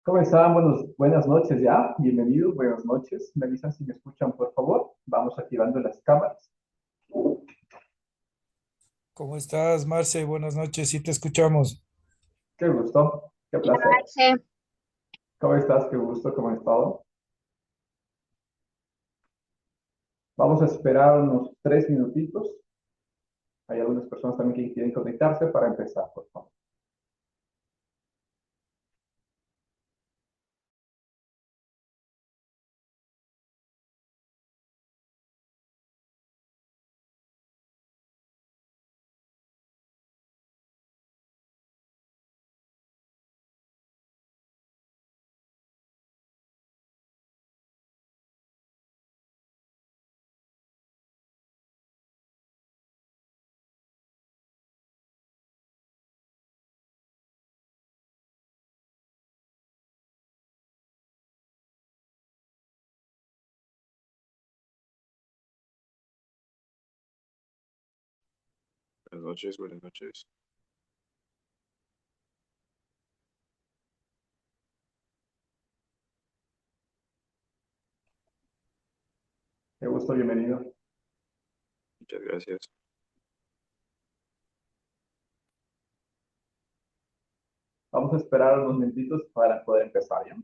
¿Cómo están? Buenas noches ya. Bienvenidos, buenas noches. Me avisan si me escuchan, por favor. Vamos activando las cámaras. ¿Cómo estás, Marce? Buenas noches, sí te escuchamos. Qué gusto, qué Hola, placer. Marce. ¿Cómo estás? Qué gusto, ¿cómo has estado? Vamos a esperar unos 3 minutitos. Hay algunas personas también que quieren conectarse para empezar, por favor. Buenas noches, buenas noches. Qué gusto, bienvenido. Muchas gracias. Vamos a esperar unos minutitos para poder empezar, ¿ya?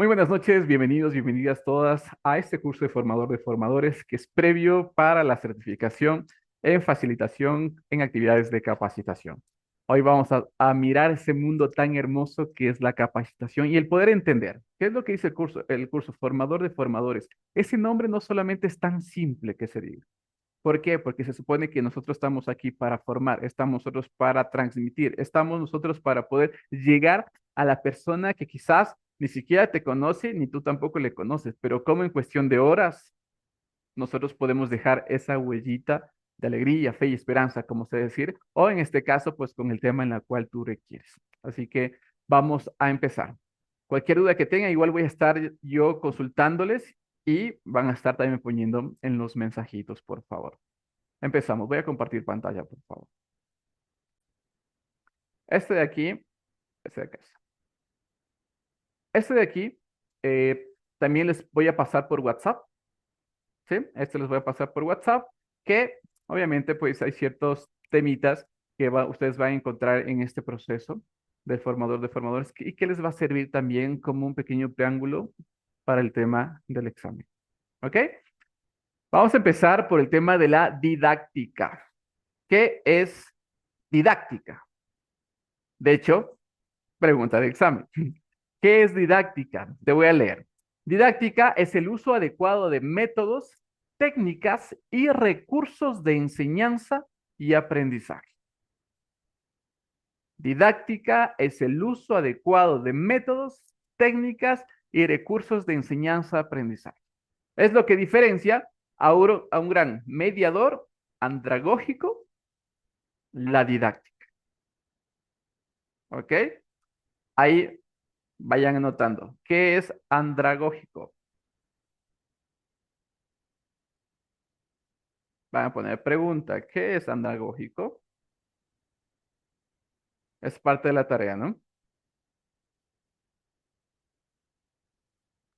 Muy buenas noches, bienvenidos, bienvenidas todas a este curso de formador de formadores que es previo para la certificación en facilitación en actividades de capacitación. Hoy vamos a mirar ese mundo tan hermoso que es la capacitación y el poder entender qué es lo que dice el curso formador de formadores. Ese nombre no solamente es tan simple que se diga. ¿Por qué? Porque se supone que nosotros estamos aquí para formar, estamos nosotros para transmitir, estamos nosotros para poder llegar a la persona que quizás ni siquiera te conoce, ni tú tampoco le conoces, pero como en cuestión de horas nosotros podemos dejar esa huellita de alegría, fe y esperanza, como se decir, o en este caso, pues con el tema en el cual tú requieres. Así que vamos a empezar. Cualquier duda que tengan, igual voy a estar yo consultándoles y van a estar también poniendo en los mensajitos, por favor. Empezamos. Voy a compartir pantalla, por favor. Este de aquí, este de acá. Este de aquí, también les voy a pasar por WhatsApp. ¿Sí? Este les voy a pasar por WhatsApp, que obviamente pues hay ciertos temitas que ustedes van a encontrar en este proceso del formador de formadores y que les va a servir también como un pequeño preámbulo para el tema del examen. ¿Ok? Vamos a empezar por el tema de la didáctica. ¿Qué es didáctica? De hecho, pregunta de examen. ¿Qué es didáctica? Te voy a leer. Didáctica es el uso adecuado de métodos, técnicas y recursos de enseñanza y aprendizaje. Didáctica es el uso adecuado de métodos, técnicas y recursos de enseñanza y aprendizaje. Es lo que diferencia a un gran mediador andragógico, la didáctica. ¿Ok? Ahí vayan anotando. ¿Qué es andragógico? Van a poner pregunta. ¿Qué es andragógico? Es parte de la tarea, ¿no?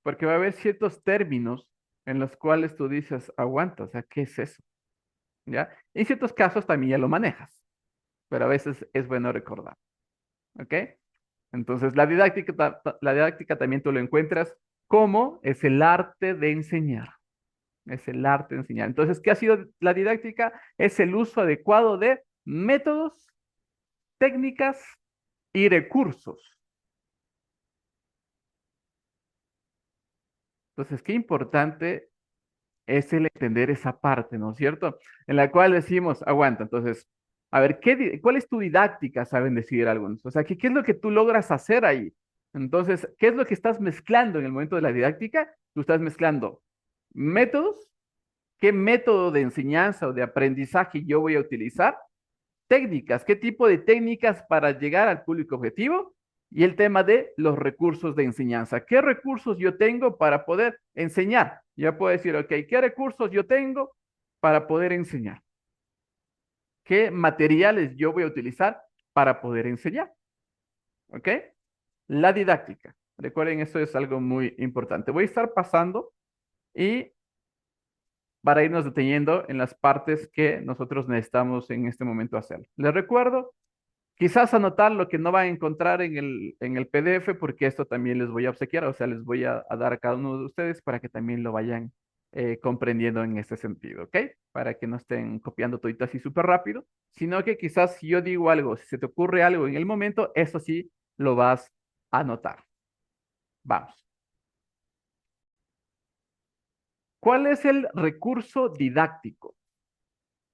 Porque va a haber ciertos términos en los cuales tú dices, aguanta, o sea, ¿qué es eso? ¿Ya? En ciertos casos también ya lo manejas, pero a veces es bueno recordar. ¿Ok? Entonces, la didáctica también tú lo encuentras como es el arte de enseñar. Es el arte de enseñar. Entonces, ¿qué ha sido la didáctica? Es el uso adecuado de métodos, técnicas y recursos. Entonces, qué importante es el entender esa parte, ¿no es cierto? En la cual decimos, aguanta, entonces, a ver, ¿cuál es tu didáctica? Saben decir algunos. O sea, ¿qué es lo que tú logras hacer ahí? Entonces, ¿qué es lo que estás mezclando en el momento de la didáctica? Tú estás mezclando métodos, qué método de enseñanza o de aprendizaje yo voy a utilizar, técnicas, qué tipo de técnicas para llegar al público objetivo y el tema de los recursos de enseñanza. ¿Qué recursos yo tengo para poder enseñar? Ya puedo decir, ok, ¿qué recursos yo tengo para poder enseñar? ¿Qué materiales yo voy a utilizar para poder enseñar? ¿Ok? La didáctica. Recuerden, eso es algo muy importante. Voy a estar pasando y para irnos deteniendo en las partes que nosotros necesitamos en este momento hacer. Les recuerdo, quizás anotar lo que no van a encontrar en el PDF, porque esto también les voy a obsequiar, o sea, les voy a dar a cada uno de ustedes para que también lo vayan comprendiendo en este sentido, ¿ok? Para que no estén copiando todito así súper rápido, sino que quizás si yo digo algo, si se te ocurre algo en el momento, eso sí lo vas a anotar. Vamos. ¿Cuál es el recurso didáctico?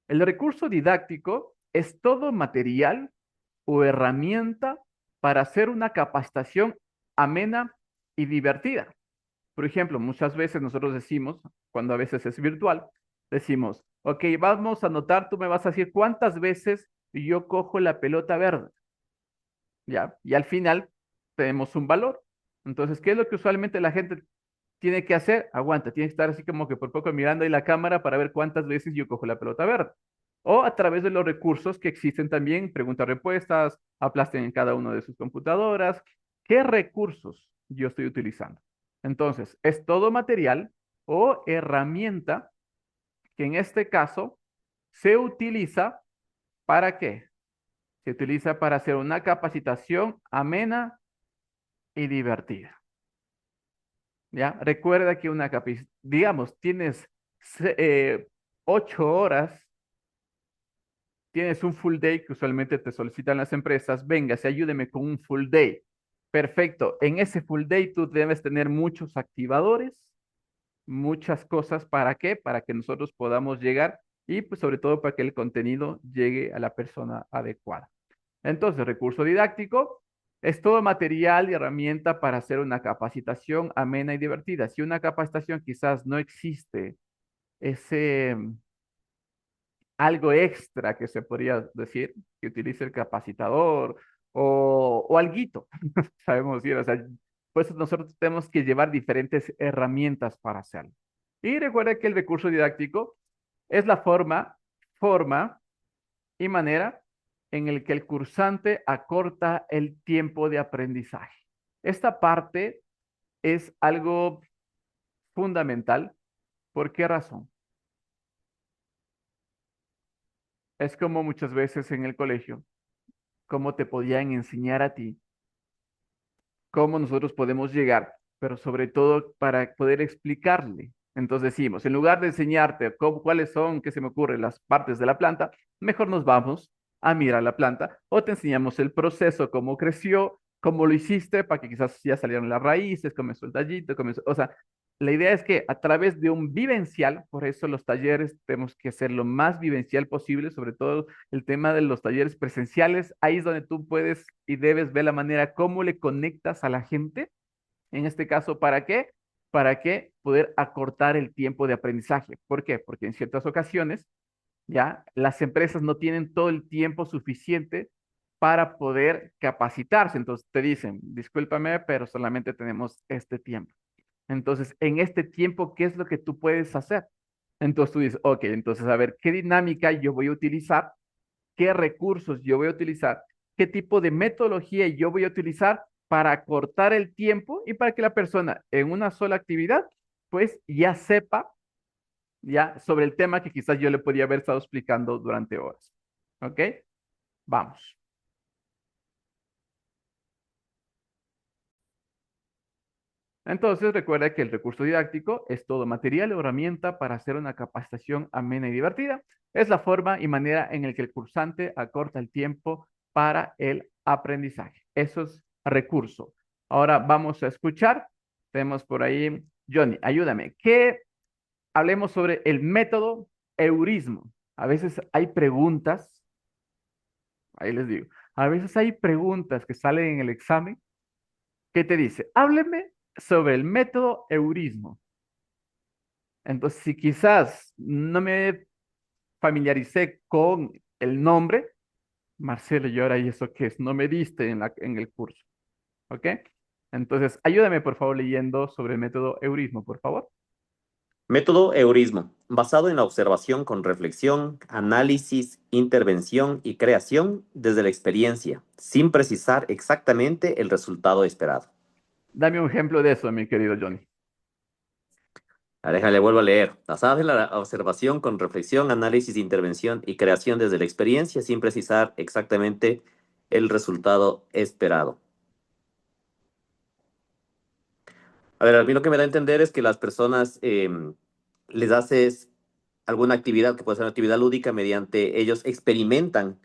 El recurso didáctico es todo material o herramienta para hacer una capacitación amena y divertida. Por ejemplo, muchas veces nosotros decimos, cuando a veces es virtual, decimos, ok, vamos a anotar, tú me vas a decir cuántas veces yo cojo la pelota verde, ¿ya? Y al final tenemos un valor. Entonces, ¿qué es lo que usualmente la gente tiene que hacer? Aguanta, tiene que estar así como que por poco mirando ahí la cámara para ver cuántas veces yo cojo la pelota verde. O a través de los recursos que existen también, preguntas-respuestas, aplasten en cada una de sus computadoras. ¿Qué recursos yo estoy utilizando? Entonces, es todo material o herramienta que en este caso se utiliza ¿para qué? Se utiliza para hacer una capacitación amena y divertida. ¿ya? Recuerda que digamos, tienes 8 horas, tienes un full day que usualmente te solicitan las empresas, véngase, ayúdeme con un full day. Perfecto, en ese full day tú debes tener muchos activadores, muchas cosas, ¿para qué? Para que nosotros podamos llegar y pues sobre todo para que el contenido llegue a la persona adecuada. Entonces, recurso didáctico es todo material y herramienta para hacer una capacitación amena y divertida. Si una capacitación quizás no existe ese algo extra que se podría decir, que utilice el capacitador o alguito, sabemos decir, o sea, pues nosotros tenemos que llevar diferentes herramientas para hacerlo. Y recuerda que el recurso didáctico es la forma y manera en el que el cursante acorta el tiempo de aprendizaje. Esta parte es algo fundamental. ¿Por qué razón? Es como muchas veces en el colegio, cómo te podían enseñar a ti, cómo nosotros podemos llegar, pero sobre todo para poder explicarle. Entonces decimos, en lugar de enseñarte cuáles son, qué se me ocurre, las partes de la planta, mejor nos vamos a mirar la planta o te enseñamos el proceso, cómo creció, cómo lo hiciste, para que quizás ya salieron las raíces, comenzó el tallito, comenzó, o sea, la idea es que a través de un vivencial, por eso los talleres tenemos que ser lo más vivencial posible, sobre todo el tema de los talleres presenciales, ahí es donde tú puedes y debes ver la manera cómo le conectas a la gente. En este caso, ¿para qué? Para que poder acortar el tiempo de aprendizaje. ¿Por qué? Porque en ciertas ocasiones, ya, las empresas no tienen todo el tiempo suficiente para poder capacitarse. Entonces te dicen, discúlpame, pero solamente tenemos este tiempo. Entonces, en este tiempo, ¿qué es lo que tú puedes hacer? Entonces tú dices, ok, entonces a ver, ¿qué dinámica yo voy a utilizar? ¿Qué recursos yo voy a utilizar? ¿Qué tipo de metodología yo voy a utilizar para cortar el tiempo y para que la persona en una sola actividad, pues ya sepa ya sobre el tema que quizás yo le podía haber estado explicando durante horas? ¿Ok? Vamos. Entonces, recuerda que el recurso didáctico es todo material o herramienta para hacer una capacitación amena y divertida. Es la forma y manera en el que el cursante acorta el tiempo para el aprendizaje. Eso es recurso. Ahora vamos a escuchar. Tenemos por ahí, Johnny, ayúdame. Que hablemos sobre el método eurismo. A veces hay preguntas, ahí les digo, a veces hay preguntas que salen en el examen que te dice, hábleme sobre el método eurismo. Entonces, si quizás no me familiaricé con el nombre, Marcelo, ¿y ahora y eso qué es? No me diste en el curso, ¿ok? Entonces, ayúdame por favor leyendo sobre el método eurismo, por favor. Método Eurismo, basado en la observación con reflexión, análisis, intervención y creación desde la experiencia, sin precisar exactamente el resultado esperado. Dame un ejemplo de eso, mi querido Johnny. Déjale, vuelvo a leer. Basado en la observación con reflexión, análisis, intervención y creación desde la experiencia, sin precisar exactamente el resultado esperado. A ver, a mí lo que me da a entender es que las personas les haces alguna actividad, que puede ser una actividad lúdica, mediante ellos experimentan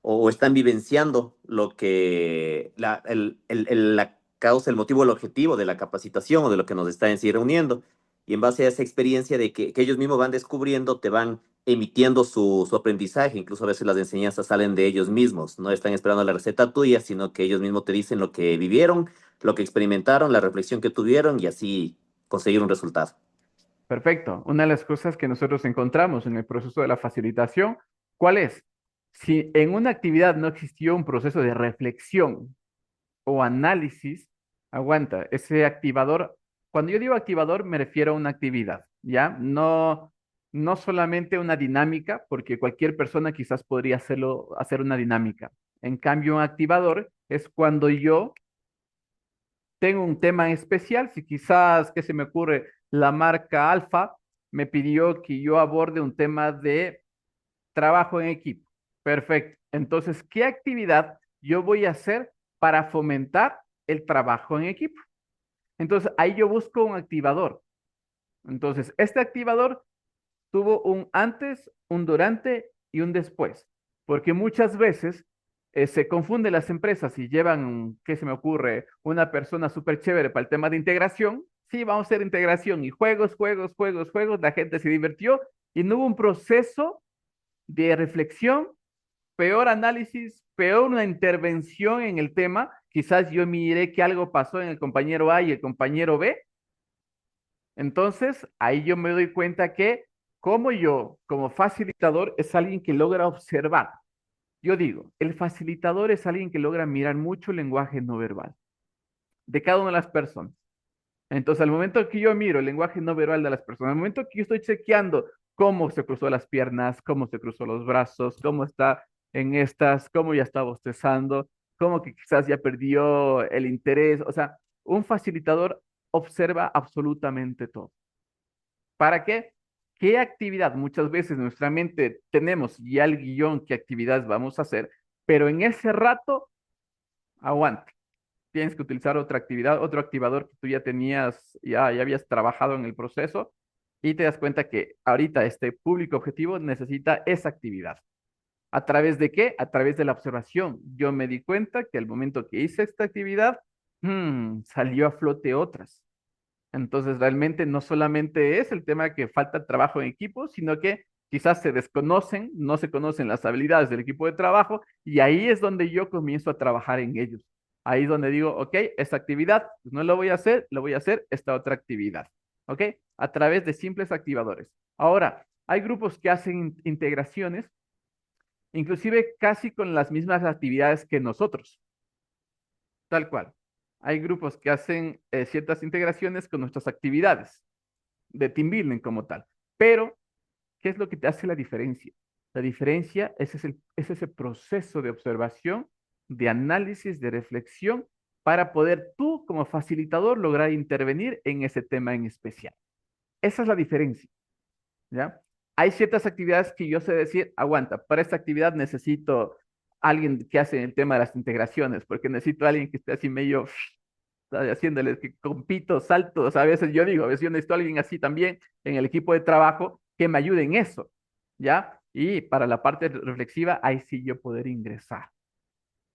o están vivenciando lo que la causa, el motivo, el objetivo de la capacitación o de lo que nos está en sí reuniendo. Y en base a esa experiencia de que ellos mismos van descubriendo, te van emitiendo su aprendizaje. Incluso a veces las enseñanzas salen de ellos mismos. No están esperando la receta tuya, sino que ellos mismos te dicen lo que vivieron, lo que experimentaron, la reflexión que tuvieron y así conseguir un resultado. Perfecto. Una de las cosas que nosotros encontramos en el proceso de la facilitación, ¿cuál es? Si en una actividad no existió un proceso de reflexión o análisis, aguanta, ese activador, cuando yo digo activador me refiero a una actividad, ¿ya? No, no solamente una dinámica, porque cualquier persona quizás podría hacer una dinámica. En cambio, un activador es cuando yo tengo un tema especial, si quizás, ¿qué se me ocurre? La marca Alfa me pidió que yo aborde un tema de trabajo en equipo. Perfecto. Entonces, ¿qué actividad yo voy a hacer para fomentar el trabajo en equipo? Entonces, ahí yo busco un activador. Entonces, este activador tuvo un antes, un durante y un después, porque muchas veces se confunden las empresas y llevan, ¿qué se me ocurre? Una persona súper chévere para el tema de integración. Sí, vamos a hacer integración y juegos, juegos, juegos, juegos. La gente se divirtió y no hubo un proceso de reflexión, peor análisis, peor una intervención en el tema. Quizás yo miré que algo pasó en el compañero A y el compañero B. Entonces, ahí yo me doy cuenta que como yo, como facilitador, es alguien que logra observar. Yo digo, el facilitador es alguien que logra mirar mucho el lenguaje no verbal de cada una de las personas. Entonces, al momento que yo miro el lenguaje no verbal de las personas, al momento que yo estoy chequeando cómo se cruzó las piernas, cómo se cruzó los brazos, cómo está en estas, cómo ya está bostezando, cómo que quizás ya perdió el interés, o sea, un facilitador observa absolutamente todo. ¿Para qué? ¿Qué actividad? Muchas veces en nuestra mente tenemos ya el guión, qué actividades vamos a hacer, pero en ese rato, aguanta. Tienes que utilizar otra actividad, otro activador que tú ya tenías, ya habías trabajado en el proceso y te das cuenta que ahorita este público objetivo necesita esa actividad. ¿A través de qué? A través de la observación. Yo me di cuenta que al momento que hice esta actividad, salió a flote otras. Entonces, realmente no solamente es el tema que falta trabajo en equipo, sino que quizás se desconocen, no se conocen las habilidades del equipo de trabajo y ahí es donde yo comienzo a trabajar en ellos. Ahí es donde digo, ok, esta actividad pues no lo voy a hacer, lo voy a hacer esta otra actividad. ¿Ok? A través de simples activadores. Ahora, hay grupos que hacen integraciones, inclusive casi con las mismas actividades que nosotros. Tal cual. Hay grupos que hacen ciertas integraciones con nuestras actividades de team building como tal. Pero, ¿qué es lo que te hace la diferencia? La diferencia es ese proceso de observación, de análisis, de reflexión, para poder tú como facilitador lograr intervenir en ese tema en especial. Esa es la diferencia, ¿ya? Hay ciertas actividades que yo sé decir, aguanta, para esta actividad necesito alguien que hace el tema de las integraciones, porque necesito a alguien que esté así medio haciéndoles que compito, saltos, a veces yo digo, a veces yo necesito a alguien así también en el equipo de trabajo que me ayude en eso, ¿ya? Y para la parte reflexiva, ahí sí yo poder ingresar,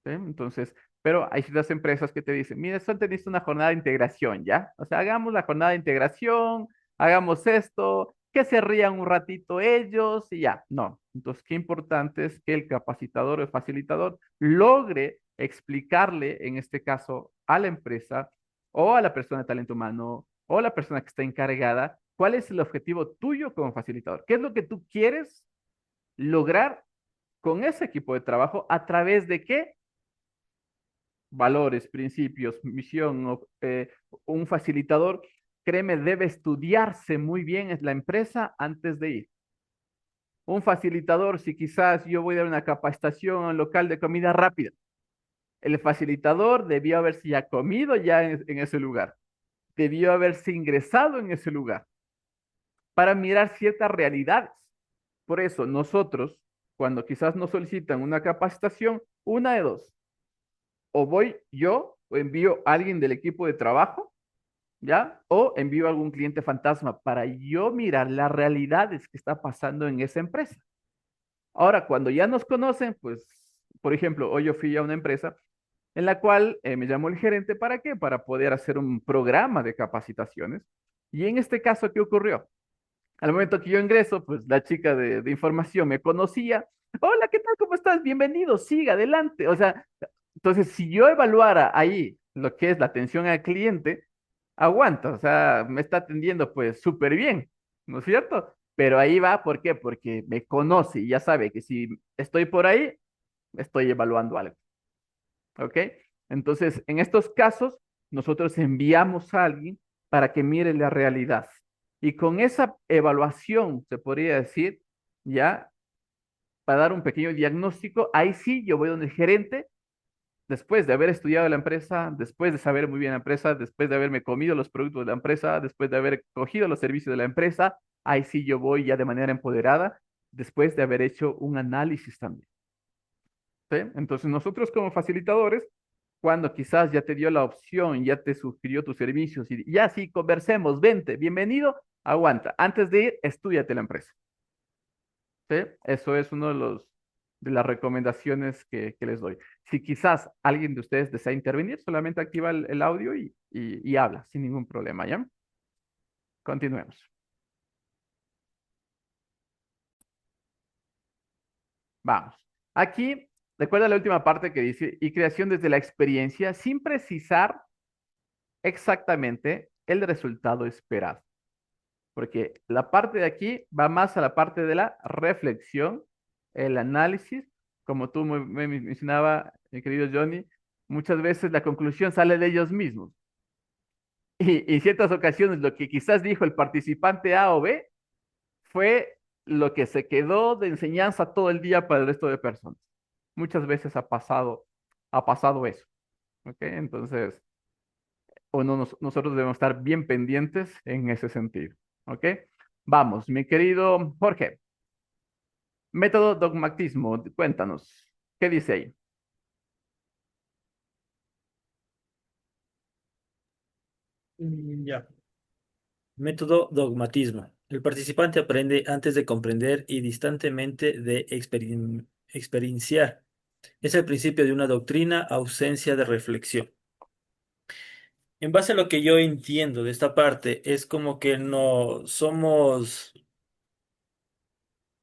¿sí? Entonces, pero hay ciertas empresas que te dicen, mira, solo tenés una jornada de integración, ¿ya? O sea, hagamos la jornada de integración, hagamos esto, que se rían un ratito ellos y ya. No. Entonces, qué importante es que el capacitador o el facilitador logre explicarle, en este caso, a la empresa o a la persona de talento humano o a la persona que está encargada, cuál es el objetivo tuyo como facilitador. ¿Qué es lo que tú quieres lograr con ese equipo de trabajo? ¿A través de qué? Valores, principios, misión, un facilitador, créeme, debe estudiarse muy bien es la empresa antes de ir. Un facilitador, si quizás yo voy a dar una capacitación a un local de comida rápida, el facilitador debió haberse ya comido ya en ese lugar, debió haberse ingresado en ese lugar para mirar ciertas realidades. Por eso nosotros, cuando quizás nos solicitan una capacitación, una de dos, o voy yo o envío a alguien del equipo de trabajo, ¿ya? O envío a algún cliente fantasma para yo mirar las realidades que está pasando en esa empresa. Ahora, cuando ya nos conocen, pues, por ejemplo, hoy yo fui a una empresa en la cual me llamó el gerente, ¿para qué? Para poder hacer un programa de capacitaciones. Y en este caso, ¿qué ocurrió? Al momento que yo ingreso, pues la chica de información me conocía. Hola, ¿qué tal? ¿Cómo estás? Bienvenido, siga adelante. O sea, entonces, si yo evaluara ahí lo que es la atención al cliente, aguanta, o sea, me está atendiendo pues súper bien, ¿no es cierto? Pero ahí va, ¿por qué? Porque me conoce y ya sabe que si estoy por ahí, estoy evaluando algo, ¿ok? Entonces, en estos casos, nosotros enviamos a alguien para que mire la realidad. Y con esa evaluación, se podría decir, ya, para dar un pequeño diagnóstico, ahí sí yo voy donde el gerente después de haber estudiado la empresa, después de saber muy bien la empresa, después de haberme comido los productos de la empresa, después de haber cogido los servicios de la empresa, ahí sí yo voy ya de manera empoderada, después de haber hecho un análisis también. ¿Sí? Entonces nosotros como facilitadores cuando quizás ya te dio la opción, ya te sugirió tus servicios y ya sí, conversemos, vente, bienvenido, aguanta. Antes de ir, estúdiate la empresa. ¿Sí? Eso es uno de las recomendaciones que les doy. Si quizás alguien de ustedes desea intervenir, solamente activa el audio y habla sin ningún problema, ¿ya? Continuemos. Vamos. Aquí, recuerda la última parte que dice, y creación desde la experiencia, sin precisar exactamente el resultado esperado. Porque la parte de aquí va más a la parte de la reflexión, el análisis, como tú me mencionaba, mi querido Johnny, muchas veces la conclusión sale de ellos mismos. Y en ciertas ocasiones lo que quizás dijo el participante A o B fue lo que se quedó de enseñanza todo el día para el resto de personas. Muchas veces ha pasado eso. ¿Ok? Entonces, nosotros debemos estar bien pendientes en ese sentido. ¿Ok? Vamos, mi querido Jorge. Método dogmatismo, cuéntanos. ¿Qué dice ahí? Ya. Método dogmatismo. El participante aprende antes de comprender y distantemente de experienciar. Es el principio de una doctrina, ausencia de reflexión. En base a lo que yo entiendo de esta parte, es como que no somos,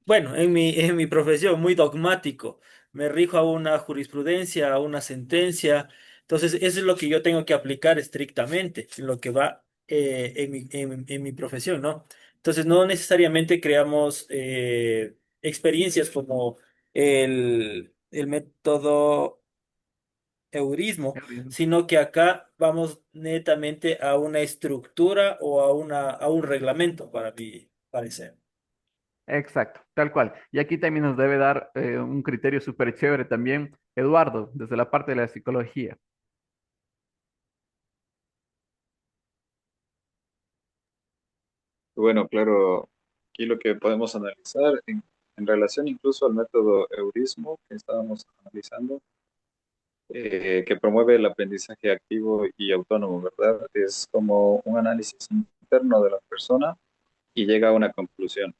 bueno, en mi profesión, muy dogmático. Me rijo a una jurisprudencia, a una sentencia. Entonces, eso es lo que yo tengo que aplicar estrictamente, en lo que va en mi profesión, ¿no? Entonces, no necesariamente creamos experiencias como el método eurismo, sino que acá vamos netamente a una estructura o a un reglamento, para mi parecer. Exacto, tal cual. Y aquí también nos debe dar un criterio súper chévere también, Eduardo, desde la parte de la psicología. Bueno, claro, aquí lo que podemos analizar en relación incluso al método Eurismo que estábamos analizando, que promueve el aprendizaje activo y autónomo, ¿verdad? Es como un análisis interno de la persona y llega a una conclusión.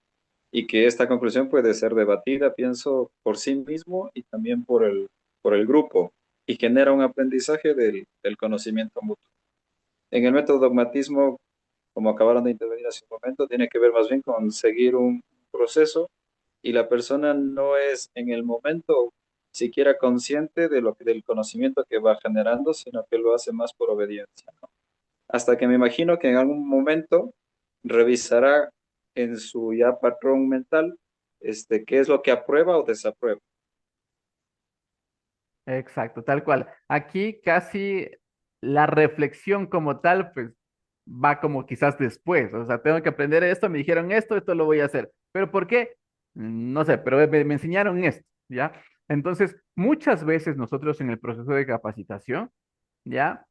Y que esta conclusión puede ser debatida, pienso, por sí mismo y también por el grupo, y genera un aprendizaje del conocimiento mutuo. En el método dogmatismo, como acabaron de intervenir hace un momento, tiene que ver más bien con seguir un proceso y la persona no es en el momento siquiera consciente de del conocimiento que va generando, sino que lo hace más por obediencia, ¿no? Hasta que me imagino que en algún momento revisará en su ya patrón mental qué es lo que aprueba o desaprueba. Exacto, tal cual. Aquí casi la reflexión como tal, pues va como quizás después. O sea, tengo que aprender esto, me dijeron esto lo voy a hacer. ¿Pero por qué? No sé, pero me enseñaron esto, ¿ya? Entonces, muchas veces nosotros en el proceso de capacitación, ¿ya?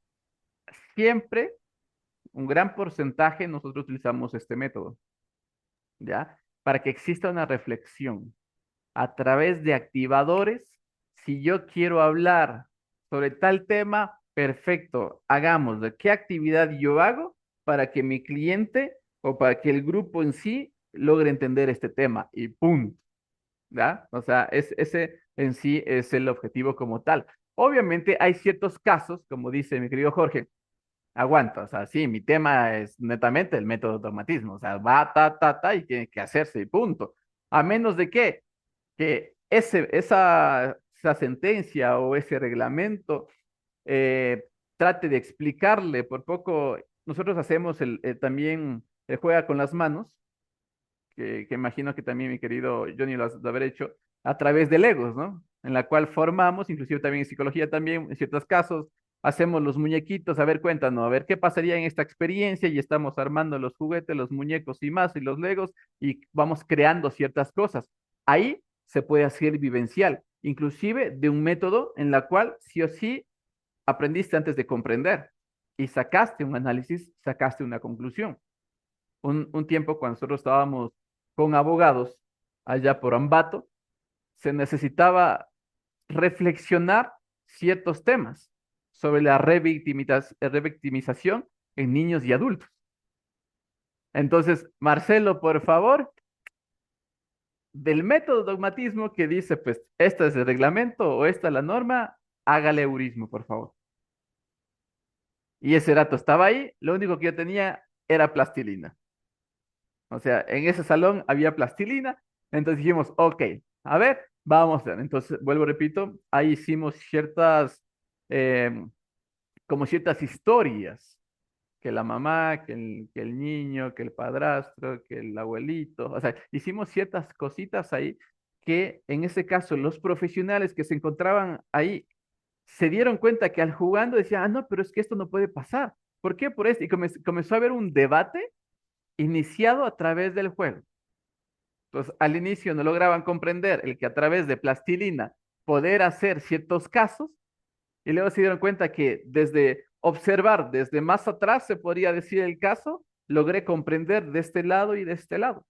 Siempre, un gran porcentaje, nosotros utilizamos este método, ¿ya? Para que exista una reflexión a través de activadores. Si yo quiero hablar sobre tal tema, perfecto, hagamos de qué actividad yo hago para que mi cliente o para que el grupo en sí logre entender este tema y punto, ¿ya? O sea, ese en sí es el objetivo como tal. Obviamente hay ciertos casos, como dice mi querido Jorge, aguanta, o sea, sí, mi tema es netamente el método de automatismo, o sea, va, y tiene que hacerse y punto. A menos de que esa sentencia o ese reglamento eh, trate de explicarle, por poco, nosotros hacemos también el juega con las manos, que imagino que también mi querido Johnny lo has de haber hecho, a través de Legos, ¿no? En la cual formamos, inclusive también en psicología también, en ciertos casos, hacemos los muñequitos, a ver, cuéntanos, a ver qué pasaría en esta experiencia y estamos armando los juguetes, los muñecos y más, y los Legos, y vamos creando ciertas cosas. Ahí se puede hacer vivencial, inclusive de un método en la cual sí o sí aprendiste antes de comprender y sacaste un análisis, sacaste una conclusión. Un tiempo cuando nosotros estábamos con abogados allá por Ambato, se necesitaba reflexionar ciertos temas sobre la revictimización en niños y adultos. Entonces, Marcelo, por favor, del método dogmatismo que dice, pues, este es el reglamento o esta es la norma, hágale eurismo, por favor. Y ese dato estaba ahí, lo único que yo tenía era plastilina. O sea, en ese salón había plastilina, entonces dijimos, ok, a ver, vamos a ver. Entonces, vuelvo, repito, ahí hicimos ciertas, em, como ciertas historias, que la mamá, que el niño, que el padrastro, que el abuelito, o sea, hicimos ciertas cositas ahí que en ese caso los profesionales que se encontraban ahí se dieron cuenta que al jugando decían, ah, no, pero es que esto no puede pasar. ¿Por qué? Por esto. Y comenzó a haber un debate iniciado a través del juego. Entonces, al inicio no lograban comprender el que a través de plastilina poder hacer ciertos casos y luego se dieron cuenta que desde observar, desde más atrás se podría decir el caso, logré comprender de este lado y de este lado.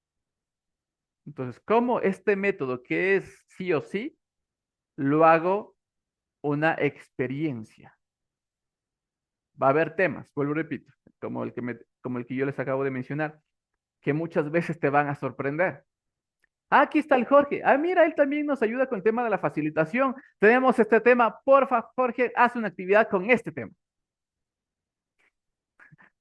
Entonces, ¿cómo este método que es sí o sí, lo hago una experiencia? Va a haber temas, vuelvo y repito, como el que yo les acabo de mencionar, que muchas veces te van a sorprender. Ah, aquí está el Jorge. Ah, mira, él también nos ayuda con el tema de la facilitación. Tenemos este tema. Porfa, Jorge, haz una actividad con este tema.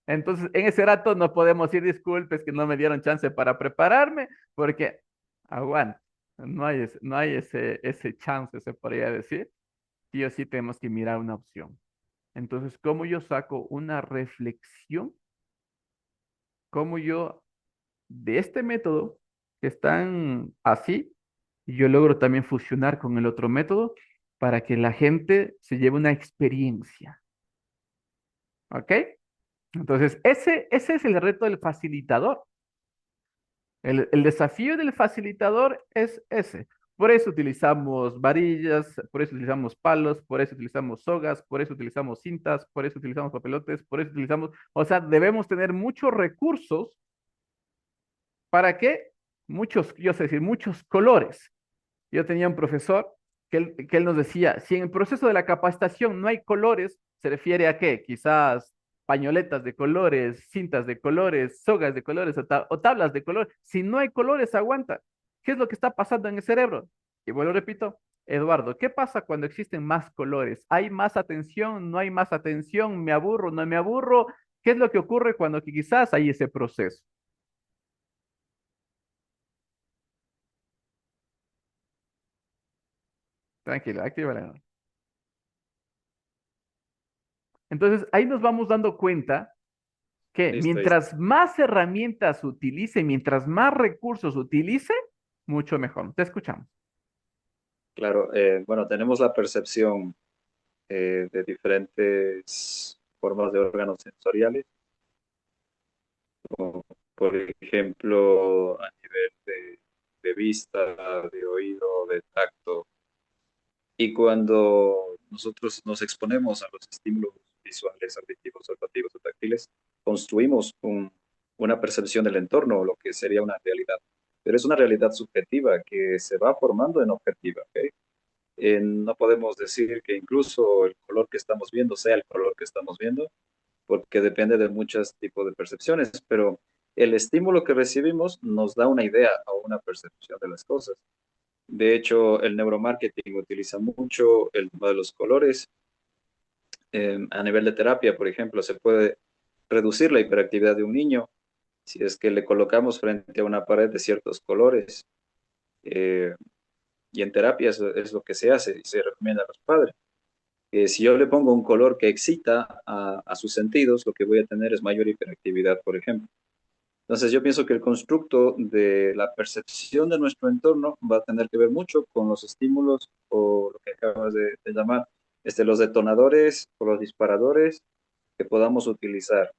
Entonces, en ese rato no podemos ir, disculpes que no me dieron chance para prepararme, porque aguanta, no hay ese chance, se podría decir. Sí o sí tenemos que mirar una opción. Entonces, ¿cómo yo saco una reflexión? ¿Cómo yo, de este método, que están así, yo logro también fusionar con el otro método para que la gente se lleve una experiencia? ¿Ok? Entonces, ese es el reto del facilitador. El desafío del facilitador es ese. Por eso utilizamos varillas, por eso utilizamos palos, por eso utilizamos sogas, por eso utilizamos cintas, por eso utilizamos papelotes, por eso utilizamos, o sea, debemos tener muchos recursos para que yo sé decir, muchos colores. Yo tenía un profesor que él nos decía, si en el proceso de la capacitación no hay colores, ¿se refiere a qué? Quizás pañoletas de colores, cintas de colores, sogas de colores o tablas de colores. Si no hay colores, aguanta. ¿Qué es lo que está pasando en el cerebro? Y vuelvo, repito, Eduardo, ¿qué pasa cuando existen más colores? ¿Hay más atención? ¿No hay más atención? ¿Me aburro? ¿No me aburro? ¿Qué es lo que ocurre cuando quizás hay ese proceso? Tranquilo, activa. Entonces, ahí nos vamos dando cuenta que Listo, listo. mientras más herramientas utilice, mientras más recursos utilice, mucho mejor. Te escuchamos. Claro, bueno, tenemos la percepción de diferentes formas de órganos sensoriales, como por ejemplo a nivel de vista, de oído, de tacto. Y cuando nosotros nos exponemos a los estímulos visuales, auditivos, olfativos o táctiles, construimos una percepción del entorno, lo que sería una realidad. Pero es una realidad subjetiva que se va formando en objetiva, ¿ok? No podemos decir que incluso el color que estamos viendo sea el color que estamos viendo, porque depende de muchos tipos de percepciones, pero el estímulo que recibimos nos da una idea o una percepción de las cosas. De hecho, el neuromarketing utiliza mucho el tema de los colores. A nivel de terapia, por ejemplo, se puede reducir la hiperactividad de un niño si es que le colocamos frente a una pared de ciertos colores. Eh, y en terapia es lo que se hace y se recomienda a los padres. Si yo le pongo un color que excita a sus sentidos, lo que voy a tener es mayor hiperactividad, por ejemplo. Entonces yo pienso que el constructo de la percepción de nuestro entorno va a tener que ver mucho con los estímulos o lo que acabas de llamar, los detonadores o los disparadores que podamos utilizar,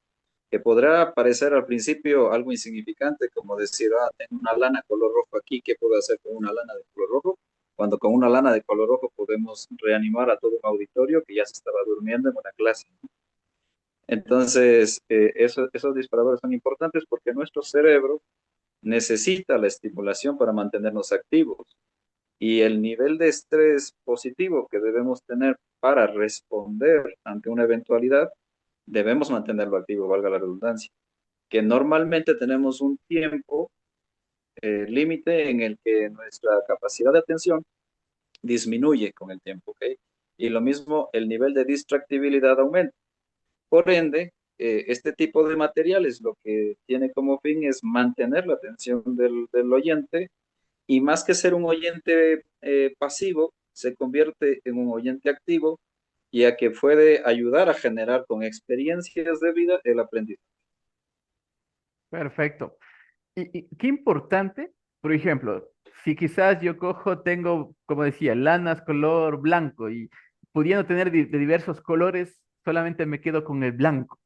que podrá parecer al principio algo insignificante, como decir, ah, tengo una lana color rojo aquí, ¿qué puedo hacer con una lana de color rojo? Cuando con una lana de color rojo podemos reanimar a todo un auditorio que ya se estaba durmiendo en una clase. Entonces, esos disparadores son importantes porque nuestro cerebro necesita la estimulación para mantenernos activos. y el nivel de estrés positivo que debemos tener para responder ante una eventualidad, debemos mantenerlo activo, valga la redundancia, que normalmente tenemos un tiempo límite en el que nuestra capacidad de atención disminuye con el tiempo, ¿ok? Y lo mismo, el nivel de distractibilidad aumenta. Por ende, este tipo de materiales lo que tiene como fin es mantener la atención del oyente y más que ser un oyente pasivo, se convierte en un oyente activo, ya que puede ayudar a generar con experiencias de vida el aprendizaje. Perfecto. Y qué importante, por ejemplo, si quizás yo cojo, tengo, como decía, lanas color blanco y pudiendo tener de diversos colores, solamente me quedo con el blanco.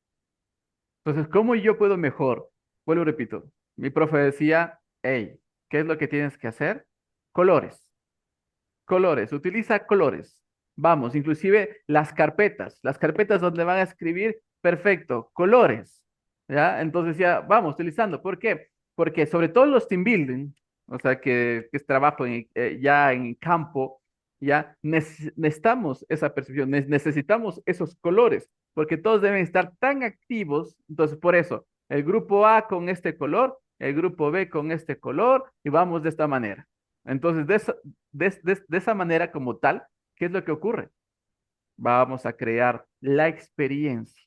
Entonces, ¿cómo yo puedo mejor? Vuelvo, y repito, mi profe decía, hey, ¿qué es lo que tienes que hacer? Colores, colores, utiliza colores. Vamos, inclusive las carpetas donde van a escribir, perfecto, colores. ¿Ya? Entonces ya vamos utilizando. ¿Por qué? Porque sobre todo los team building, o sea, que es trabajo ya en campo, ya necesitamos esa percepción, necesitamos esos colores, porque todos deben estar tan activos. Entonces, por eso, el grupo A con este color, el grupo B con este color, y vamos de esta manera. Entonces, de esa manera como tal, ¿qué es lo que ocurre? Vamos a crear la experiencia.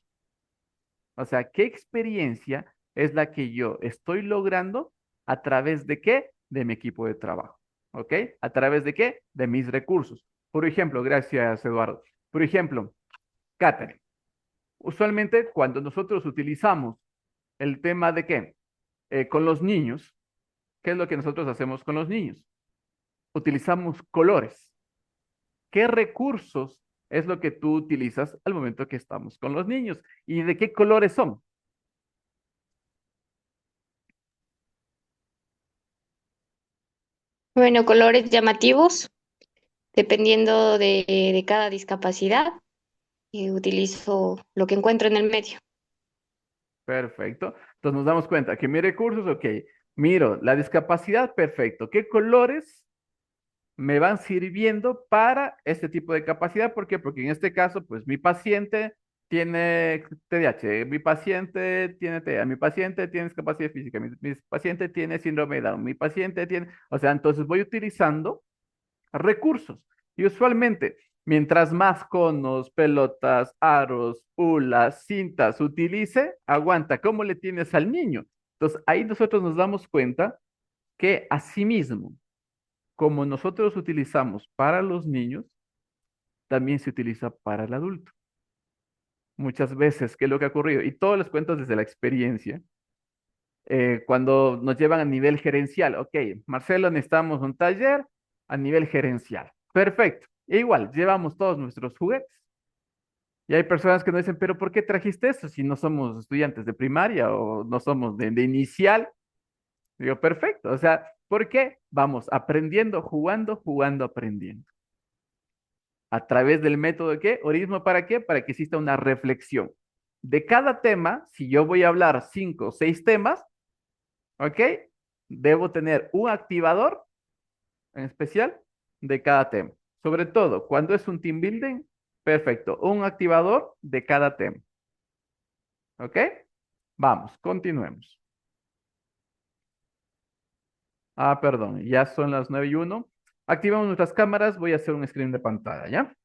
O sea, ¿qué experiencia es la que yo estoy logrando a través de qué? De mi equipo de trabajo. ¿Ok? ¿A través de qué? De mis recursos. Por ejemplo, gracias, Eduardo. Por ejemplo, Catherine. Usualmente cuando nosotros utilizamos el tema de qué? Con los niños, ¿qué es lo que nosotros hacemos con los niños? Utilizamos colores. ¿Qué recursos es lo que tú utilizas al momento que estamos con los niños? ¿Y de qué colores son? Bueno, colores llamativos, dependiendo de cada discapacidad, y utilizo lo que encuentro en el medio. Perfecto. Entonces nos damos cuenta que mis recursos, ok, miro la discapacidad, perfecto. ¿Qué colores me van sirviendo para este tipo de capacidad? ¿Por qué? Porque en este caso, pues mi paciente tiene TDAH, mi paciente tiene TEA, mi paciente tiene discapacidad física, mi paciente tiene síndrome de Down, mi paciente tiene, o sea, entonces voy utilizando recursos. Y usualmente, mientras más conos, pelotas, aros, ulas, cintas utilice, aguanta. ¿Cómo le tienes al niño? Entonces, ahí nosotros nos damos cuenta que asimismo, como nosotros utilizamos para los niños, también se utiliza para el adulto. Muchas veces, ¿qué es lo que ha ocurrido? Y todos les cuento desde la experiencia. Cuando nos llevan a nivel gerencial, ok, Marcelo, necesitamos un taller a nivel gerencial. Perfecto. E igual, llevamos todos nuestros juguetes. Y hay personas que nos dicen, pero ¿por qué trajiste eso si no somos estudiantes de primaria o no somos de inicial? Digo, perfecto. O sea, ¿por qué? Vamos aprendiendo, jugando, jugando, aprendiendo. ¿A través del método de qué? ¿Orismo para qué? Para que exista una reflexión. De cada tema, si yo voy a hablar 5 o 6 temas, ¿ok? Debo tener un activador en especial de cada tema. Sobre todo, cuando es un team building, perfecto, un activador de cada tema. ¿Ok? Vamos, continuemos. Ah, perdón, ya son las 9:01. Activamos nuestras cámaras, voy a hacer un screen de pantalla, ¿ya?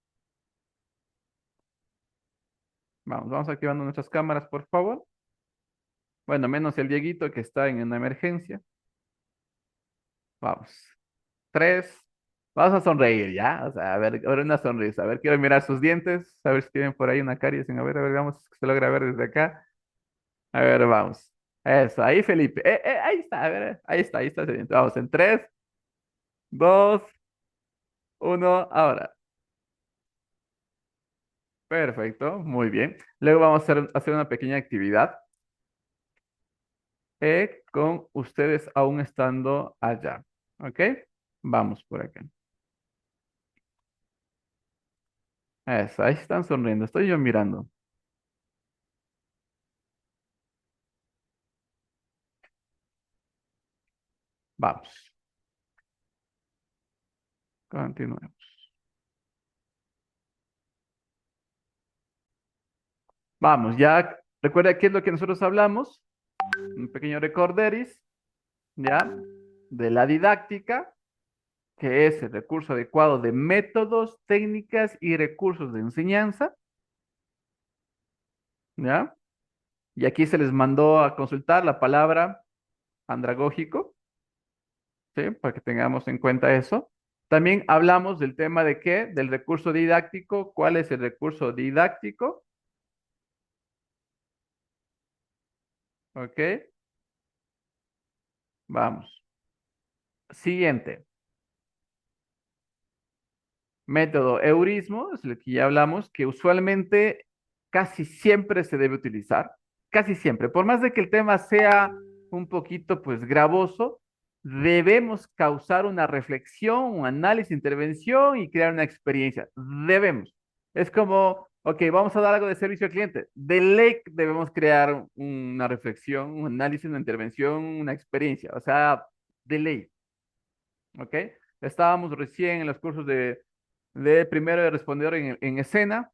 Vamos activando nuestras cámaras, por favor. Bueno, menos el Dieguito que está en una emergencia. Vamos. 3. Vamos a sonreír, ¿ya? O sea, a ver una sonrisa. A ver, quiero mirar sus dientes. A ver si tienen por ahí una caries. A ver, vamos, que se logra ver desde acá. A ver, vamos. Eso, ahí Felipe. Ahí está, a ver, ahí está ese diente. Vamos, en 3, 2, 1, ahora. Perfecto, muy bien. Luego vamos a hacer una pequeña actividad con ustedes aún estando allá. ¿Ok? Vamos por acá. Eso, ahí están sonriendo. Estoy yo mirando. Vamos. Continuemos. Vamos, ya recuerda qué es lo que nosotros hablamos. Un pequeño recorderis, ¿ya? De la didáctica, que es el recurso adecuado de métodos, técnicas y recursos de enseñanza, ¿ya? Y aquí se les mandó a consultar la palabra andragógico, ¿sí? Para que tengamos en cuenta eso. También hablamos del tema de qué, del recurso didáctico. ¿Cuál es el recurso didáctico? ¿Ok? Vamos. Siguiente. Método eurismo, es el que ya hablamos, que usualmente casi siempre se debe utilizar. Casi siempre. Por más de que el tema sea un poquito, pues, gravoso, debemos causar una reflexión, un análisis, intervención y crear una experiencia. Debemos. Es como, ok, vamos a dar algo de servicio al cliente. De ley debemos crear una reflexión, un análisis, una intervención, una experiencia. O sea, de ley. ¿Ok? Estábamos recién en los cursos de primero de respondedor en escena.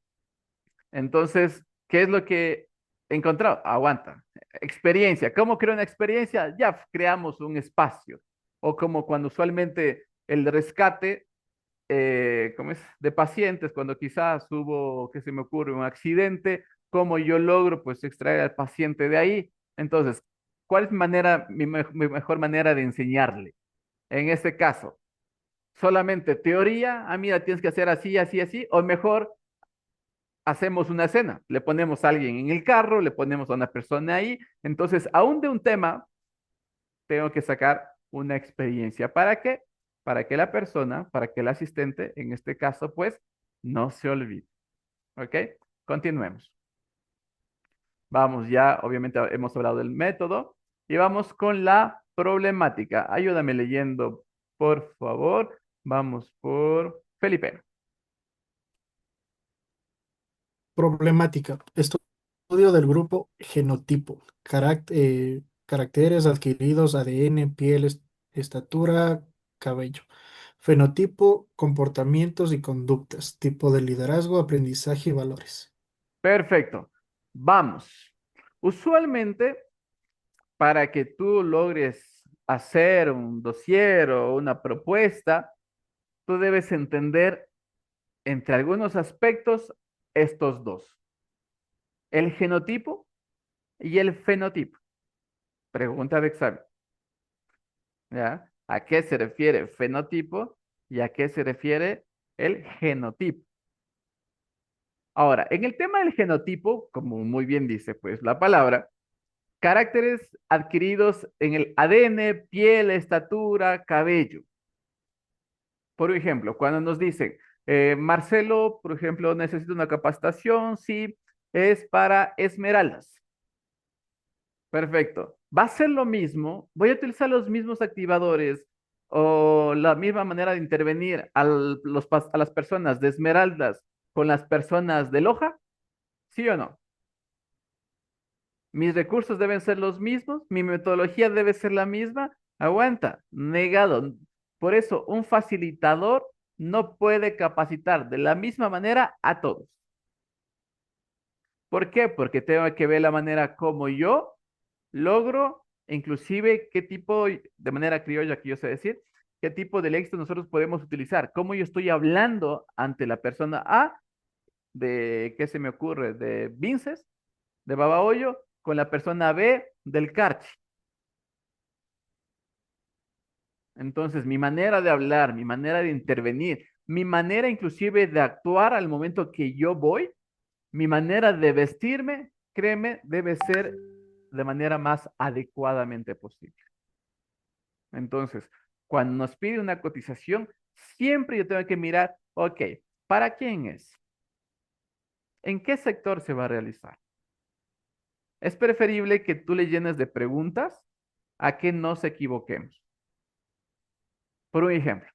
Entonces, ¿qué es lo que he encontrado? Aguanta. Experiencia. ¿Cómo creo una experiencia? Ya creamos un espacio. O como cuando usualmente el rescate, ¿cómo es? De pacientes, cuando quizás hubo, ¿qué se me ocurre? Un accidente, ¿cómo yo logro pues extraer al paciente de ahí? Entonces, ¿cuál es mi mejor manera de enseñarle? En este caso, solamente teoría, mira, tienes que hacer así, así, así, o mejor hacemos una escena, le ponemos a alguien en el carro, le ponemos a una persona ahí, entonces, aún de un tema, tengo que sacar una experiencia. ¿Para qué? Para que la persona, para que el asistente, en este caso, pues, no se olvide. ¿Ok? Continuemos. Vamos, ya, obviamente hemos hablado del método y vamos con la problemática. Ayúdame leyendo, por favor. Vamos por Felipe. Problemática. Estudio del grupo genotipo. Caracteres adquiridos, ADN, piel, estatura, cabello. Fenotipo, comportamientos y conductas. Tipo de liderazgo, aprendizaje y valores. Perfecto. Vamos. Usualmente, para que tú logres hacer un dossier o una propuesta, tú debes entender entre algunos aspectos estos dos, el genotipo y el fenotipo. Pregunta de examen. ¿Ya? ¿A qué se refiere fenotipo y a qué se refiere el genotipo? Ahora, en el tema del genotipo, como muy bien dice pues la palabra, caracteres adquiridos en el ADN, piel, estatura, cabello. Por ejemplo, cuando nos dicen, Marcelo, por ejemplo, necesita una capacitación, sí, es para esmeraldas. Perfecto. Va a ser lo mismo, voy a utilizar los mismos activadores o la misma manera de intervenir a las personas de esmeraldas con las personas de Loja, ¿sí o no? Mis recursos deben ser los mismos, mi metodología debe ser la misma. Aguanta, negado. Por eso, un facilitador no puede capacitar de la misma manera a todos. ¿Por qué? Porque tengo que ver la manera como yo logro, inclusive qué tipo, de manera criolla que yo sé decir, qué tipo de léxico nosotros podemos utilizar, cómo yo estoy hablando ante la persona A, de, ¿qué se me ocurre? De Vinces, de Babahoyo, con la persona B, del Carchi. Entonces, mi manera de hablar, mi manera de intervenir, mi manera inclusive de actuar al momento que yo voy, mi manera de vestirme, créeme, debe ser de manera más adecuadamente posible. Entonces, cuando nos pide una cotización, siempre yo tengo que mirar, ok, ¿para quién es? ¿En qué sector se va a realizar? Es preferible que tú le llenes de preguntas a que nos equivoquemos. Por un ejemplo,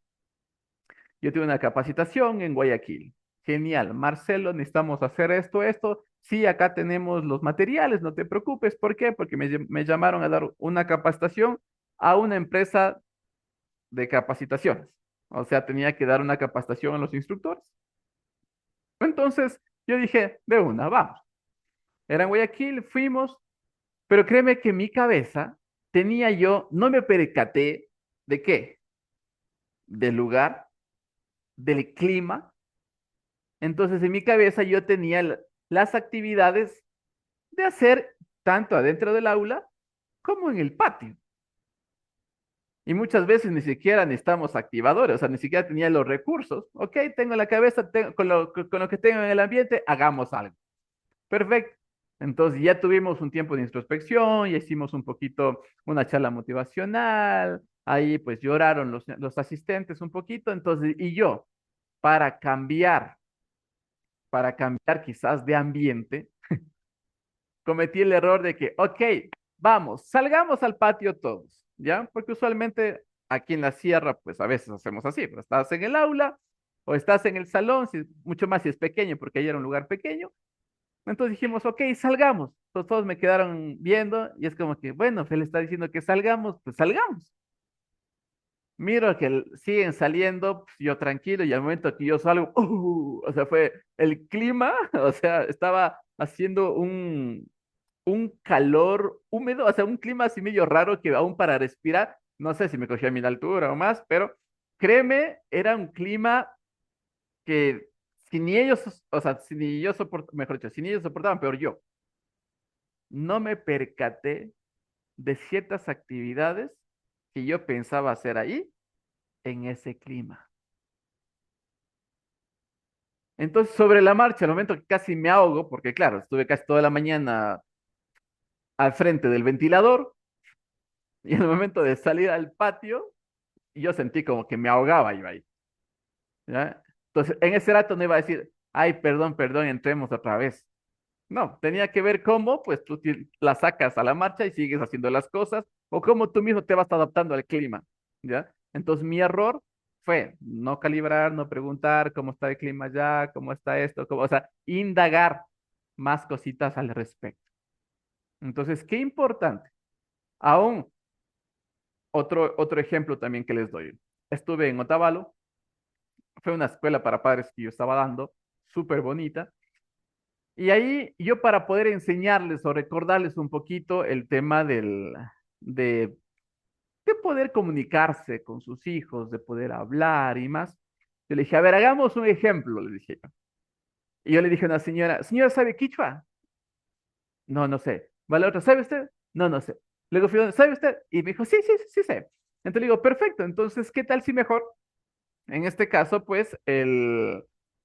yo tuve una capacitación en Guayaquil. Genial, Marcelo, necesitamos hacer esto, esto. Sí, acá tenemos los materiales, no te preocupes. ¿Por qué? Porque me llamaron a dar una capacitación a una empresa de capacitaciones. O sea, tenía que dar una capacitación a los instructores. Entonces, yo dije, de una, vamos. Era en Guayaquil, fuimos, pero créeme que en mi cabeza tenía yo, no me percaté de qué, del lugar, del clima. Entonces, en mi cabeza yo tenía las actividades de hacer tanto adentro del aula como en el patio. Y muchas veces ni siquiera necesitamos activadores, o sea, ni siquiera tenía los recursos. Ok, tengo en la cabeza, con lo que tengo en el ambiente, hagamos algo. Perfecto. Entonces ya tuvimos un tiempo de introspección, ya hicimos un poquito una charla motivacional, ahí pues lloraron los asistentes un poquito, entonces, y yo, para cambiar, para cambiar quizás de ambiente, cometí el error de que, ok, vamos, salgamos al patio todos, ¿ya? Porque usualmente aquí en la sierra, pues a veces hacemos así, pues estás en el aula o estás en el salón, mucho más si es pequeño, porque ahí era un lugar pequeño. Entonces dijimos, ok, salgamos. Entonces todos me quedaron viendo y es como que, bueno, él está diciendo que salgamos, pues salgamos. Miro que siguen saliendo, pues, yo tranquilo y al momento que yo salgo, o sea, fue el clima, o sea, estaba haciendo un calor húmedo, o sea, un clima así medio raro que aún para respirar, no sé si me cogía a mi altura o más, pero créeme, era un clima que si ni ellos, o sea, si ni yo soportaba, mejor dicho, si ni ellos soportaban, peor yo, no me percaté de ciertas actividades que yo pensaba hacer ahí en ese clima. Entonces, sobre la marcha, al momento que casi me ahogo, porque claro, estuve casi toda la mañana al frente del ventilador, y en el momento de salir al patio, yo sentí como que me ahogaba yo ahí, ¿ya? Entonces, en ese rato no iba a decir, ay, perdón, perdón, entremos otra vez. No, tenía que ver cómo, pues tú la sacas a la marcha y sigues haciendo las cosas, o cómo tú mismo te vas adaptando al clima, ¿ya? Entonces mi error fue no calibrar, no preguntar cómo está el clima allá, cómo está esto, cómo, o sea, indagar más cositas al respecto. Entonces, qué importante. Aún, otro ejemplo también que les doy. Estuve en Otavalo, fue una escuela para padres que yo estaba dando, súper bonita. Y ahí yo para poder enseñarles o recordarles un poquito el tema de, de poder comunicarse con sus hijos, de poder hablar y más, yo le dije, a ver, hagamos un ejemplo, le dije yo. Y yo le dije a una señora, señora, ¿sabe quichua? No, no sé. ¿Va la otra, sabe usted? No, no sé. Luego fui, ¿sabe usted? Y me dijo, sí, sí, sí, sí sé. Entonces le digo, perfecto, entonces, ¿qué tal si mejor? En este caso, pues,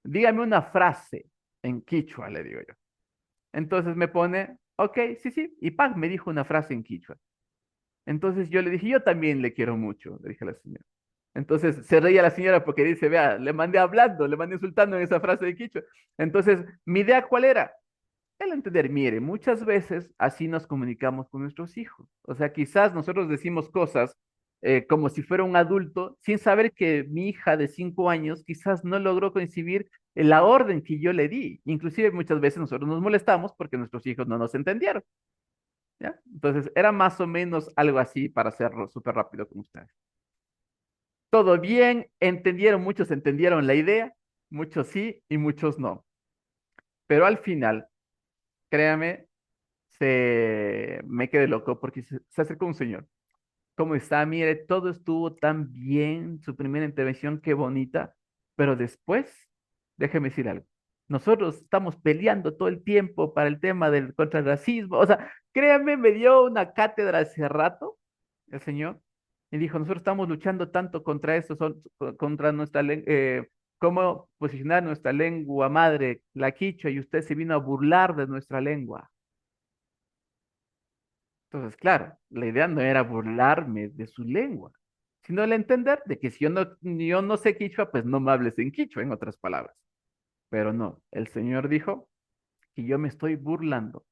dígame una frase en quichua, le digo yo. Entonces me pone, ok, sí, sí, y Paz me dijo una frase en quichua. Entonces yo le dije, yo también le quiero mucho, le dije a la señora. Entonces se reía la señora porque dice, vea, le mandé hablando, le mandé insultando en esa frase de quichua. Entonces, mi idea, ¿cuál era? El entender, mire, muchas veces así nos comunicamos con nuestros hijos. O sea, quizás nosotros decimos cosas como si fuera un adulto, sin saber que mi hija de 5 años quizás no logró coincidir en la orden que yo le di. Inclusive muchas veces nosotros nos molestamos porque nuestros hijos no nos entendieron. ¿Ya? Entonces, era más o menos algo así para hacerlo súper rápido con ustedes. Todo bien, entendieron, muchos entendieron la idea, muchos sí y muchos no. Pero al final, créame, me quedé loco porque se acercó un señor. ¿Cómo está? Mire, todo estuvo tan bien, su primera intervención, qué bonita, pero después, déjeme decir algo. Nosotros estamos peleando todo el tiempo para el tema del contra el racismo. O sea, créame, me dio una cátedra hace rato el señor y dijo, nosotros estamos luchando tanto contra eso, contra nuestra lengua, cómo posicionar nuestra lengua madre, la quichua, y usted se vino a burlar de nuestra lengua. Entonces, claro, la idea no era burlarme de su lengua, sino el entender de que si yo no sé quichua, pues no me hables en quichua, en otras palabras. Pero no, el Señor dijo que yo me estoy burlando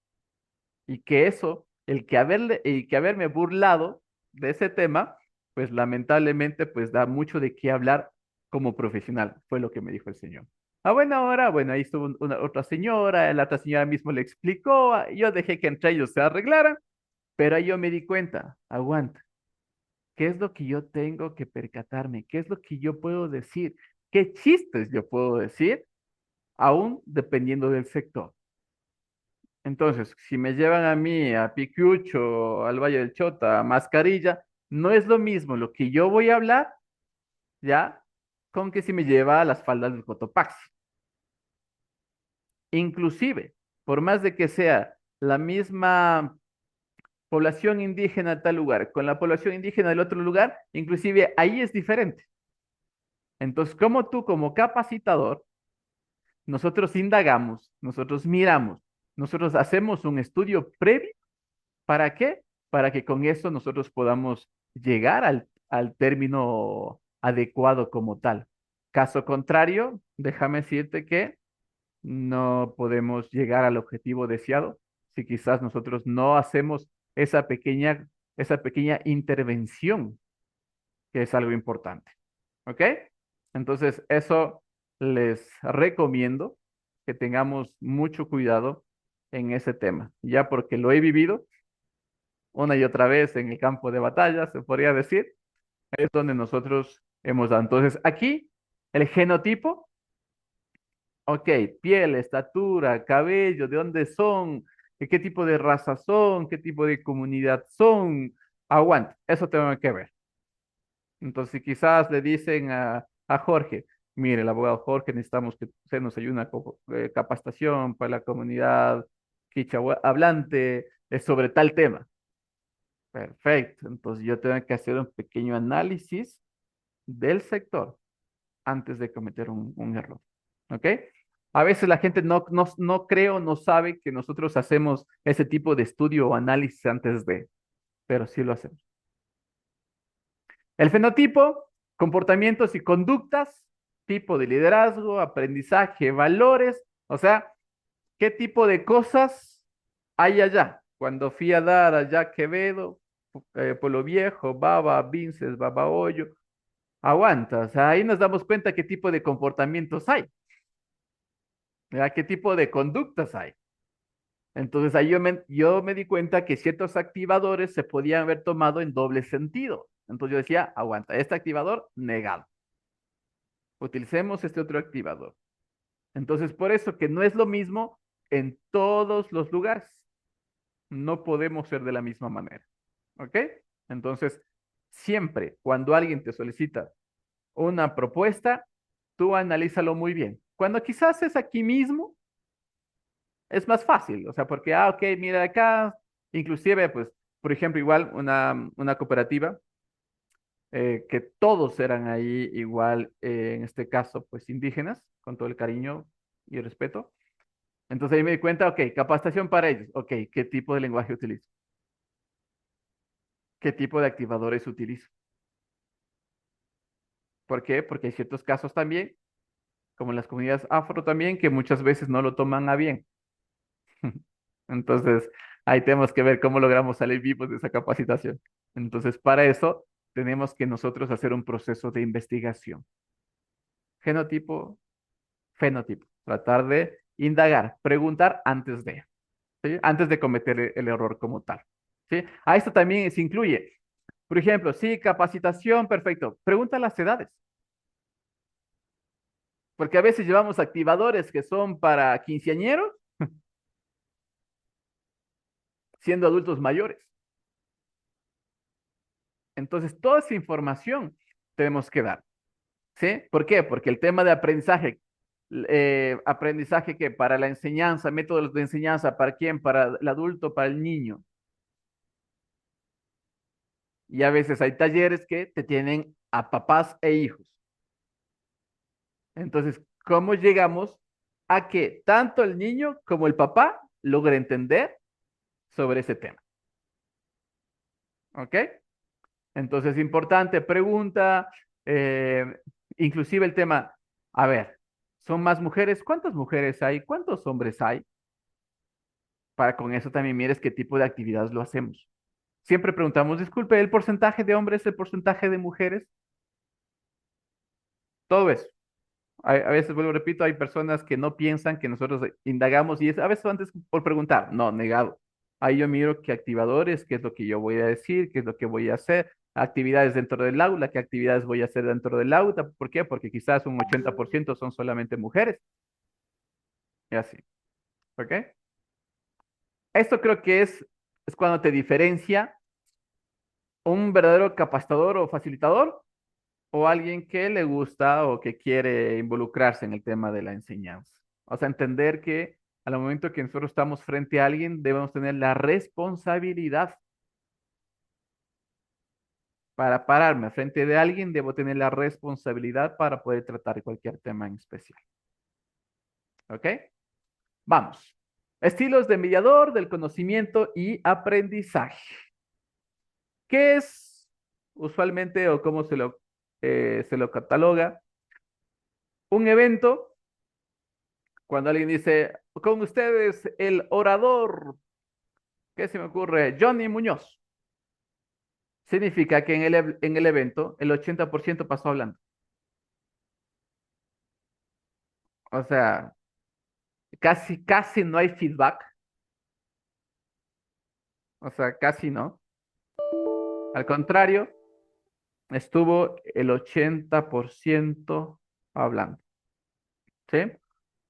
y que eso, el que haberme burlado de ese tema, pues lamentablemente, pues da mucho de qué hablar como profesional, fue lo que me dijo el Señor. A buena hora, bueno, ahí estuvo una otra señora, la otra señora mismo le explicó, yo dejé que entre ellos se arreglaran, pero ahí yo me di cuenta, aguanta. ¿Qué es lo que yo tengo que percatarme? ¿Qué es lo que yo puedo decir? ¿Qué chistes yo puedo decir? Aún dependiendo del sector. Entonces, si me llevan a mí a Piquiucho, al Valle del Chota, a Mascarilla, no es lo mismo lo que yo voy a hablar, ¿ya? Con que si me lleva a las faldas del Cotopaxi. Inclusive, por más de que sea la misma población indígena de tal lugar, con la población indígena del otro lugar, inclusive ahí es diferente. Entonces, como tú, como capacitador, nosotros indagamos, nosotros miramos, nosotros hacemos un estudio previo. ¿Para qué? Para que con eso nosotros podamos llegar al término adecuado como tal. Caso contrario, déjame decirte que no podemos llegar al objetivo deseado si quizás nosotros no hacemos esa pequeña intervención, que es algo importante. ¿Ok? Entonces, eso les recomiendo que tengamos mucho cuidado en ese tema, ya porque lo he vivido una y otra vez en el campo de batalla, se podría decir, es donde nosotros hemos dado. Entonces, aquí, el genotipo, ok, piel, estatura, cabello, de dónde son, qué tipo de raza son, qué tipo de comunidad son, aguanta, eso tengo que ver. Entonces, si quizás le dicen a Jorge, mire, el abogado Jorge, necesitamos que usted nos ayude a una capacitación para la comunidad quichua hablante sobre tal tema. Perfecto. Entonces yo tengo que hacer un pequeño análisis del sector antes de cometer un error. ¿Ok? A veces la gente no cree o no sabe que nosotros hacemos ese tipo de estudio o análisis antes de, pero sí lo hacemos. El fenotipo, comportamientos y conductas, tipo de liderazgo, aprendizaje, valores, o sea, ¿qué tipo de cosas hay allá? Cuando fui a dar allá Quevedo, Pueblo Viejo, Baba, Vinces, Babahoyo, aguanta, o sea, ahí nos damos cuenta qué tipo de comportamientos hay, ¿verdad? ¿Qué tipo de conductas hay? Entonces ahí yo me di cuenta que ciertos activadores se podían haber tomado en doble sentido. Entonces yo decía, aguanta, este activador negado. Utilicemos este otro activador. Entonces por eso que no es lo mismo en todos los lugares. No podemos ser de la misma manera. ¿Ok? Entonces, siempre cuando alguien te solicita una propuesta, tú analízalo muy bien. Cuando quizás es aquí mismo, es más fácil, o sea, porque, ok, mira acá, inclusive, pues, por ejemplo, igual una cooperativa, que todos eran ahí igual, en este caso, pues, indígenas, con todo el cariño y el respeto. Entonces ahí me di cuenta, ok, capacitación para ellos, ok, ¿qué tipo de lenguaje utilizo? ¿Qué tipo de activadores utilizo? ¿Por qué? Porque hay ciertos casos también, como en las comunidades afro también, que muchas veces no lo toman a bien. Entonces, ahí tenemos que ver cómo logramos salir vivos de esa capacitación. Entonces, para eso, tenemos que nosotros hacer un proceso de investigación. Genotipo, fenotipo. Tratar de indagar, preguntar antes de, ¿sí? Antes de cometer el error como tal. ¿Sí? A esto también se incluye, por ejemplo, sí, capacitación, perfecto. Pregunta las edades. Porque a veces llevamos activadores que son para quinceañeros siendo adultos mayores. Entonces, toda esa información tenemos que dar. ¿Sí? ¿Por qué? Porque el tema de aprendizaje, aprendizaje que para la enseñanza, métodos de enseñanza, ¿para quién? Para el adulto, para el niño. Y a veces hay talleres que te tienen a papás e hijos. Entonces, ¿cómo llegamos a que tanto el niño como el papá logren entender sobre ese tema? ¿Ok? Entonces, importante pregunta, eh, inclusive el tema, a ver, ¿son más mujeres? ¿Cuántas mujeres hay? ¿Cuántos hombres hay? Para con eso también mires qué tipo de actividades lo hacemos. Siempre preguntamos, disculpe, ¿el porcentaje de hombres, el porcentaje de mujeres? Todo eso. A veces, vuelvo, repito, hay personas que no piensan que nosotros indagamos y es a veces antes por preguntar, no, negado. Ahí yo miro qué activadores, qué es lo que yo voy a decir, qué es lo que voy a hacer, actividades dentro del aula, qué actividades voy a hacer dentro del aula. ¿Por qué? Porque quizás un 80% son solamente mujeres. Y así. ¿Ok? Esto creo que es cuando te diferencia un verdadero capacitador o facilitador o alguien que le gusta o que quiere involucrarse en el tema de la enseñanza. O sea, entender que al momento que nosotros estamos frente a alguien, debemos tener la responsabilidad. Para pararme frente de alguien, debo tener la responsabilidad para poder tratar cualquier tema en especial. ¿Ok? Vamos. Estilos de mediador del conocimiento y aprendizaje. ¿Qué es usualmente o cómo se lo cataloga? Un evento, cuando alguien dice, con ustedes el orador, ¿qué se me ocurre? Johnny Muñoz. Significa que en el evento el 80% pasó hablando. O sea, casi no hay feedback. O sea, casi no. Al contrario, estuvo el 80% hablando. ¿Sí?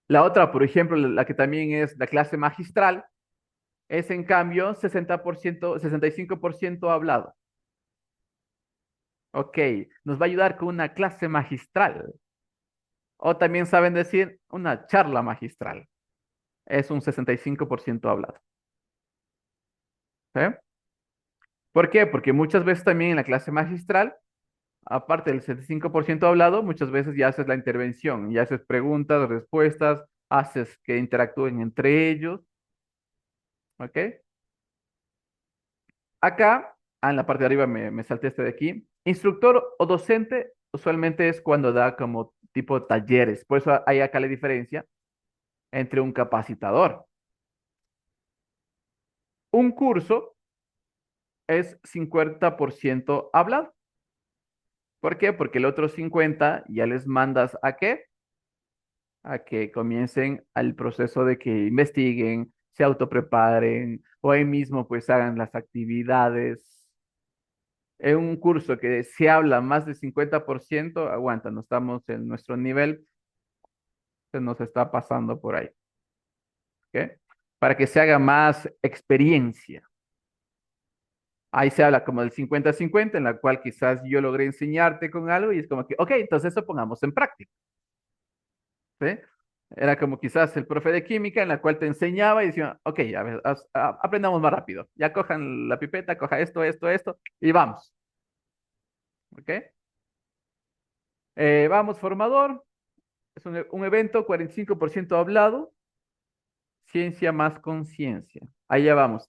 La otra, por ejemplo, la que también es la clase magistral, es en cambio 60%, 65% hablado. Ok, nos va a ayudar con una clase magistral. O también saben decir una charla magistral. Es un 65% hablado. ¿Sí? ¿Por qué? Porque muchas veces también en la clase magistral, aparte del 75% hablado, muchas veces ya haces la intervención, ya haces preguntas, respuestas, haces que interactúen entre ellos. ¿Ok? Acá, en la parte de arriba me salté este de aquí. Instructor o docente usualmente es cuando da como tipo talleres. Por eso hay acá la diferencia entre un capacitador. Un curso es 50% hablado. ¿Por qué? Porque el otro 50 ya les mandas a qué? A que comiencen al proceso de que investiguen, se autopreparen o ahí mismo pues hagan las actividades. En un curso que se habla más del 50%, aguanta, no estamos en nuestro nivel, se nos está pasando por ahí. ¿Ok? Para que se haga más experiencia. Ahí se habla como del 50-50, en la cual quizás yo logré enseñarte con algo y es como que, ok, entonces eso pongamos en práctica. ¿Sí? Era como quizás el profe de química en la cual te enseñaba y decía, ok, a ver, aprendamos más rápido. Ya cojan la pipeta, coja esto, y vamos. ¿Ok? Vamos, formador. Es un evento 45% hablado, ciencia más conciencia. Ahí ya vamos.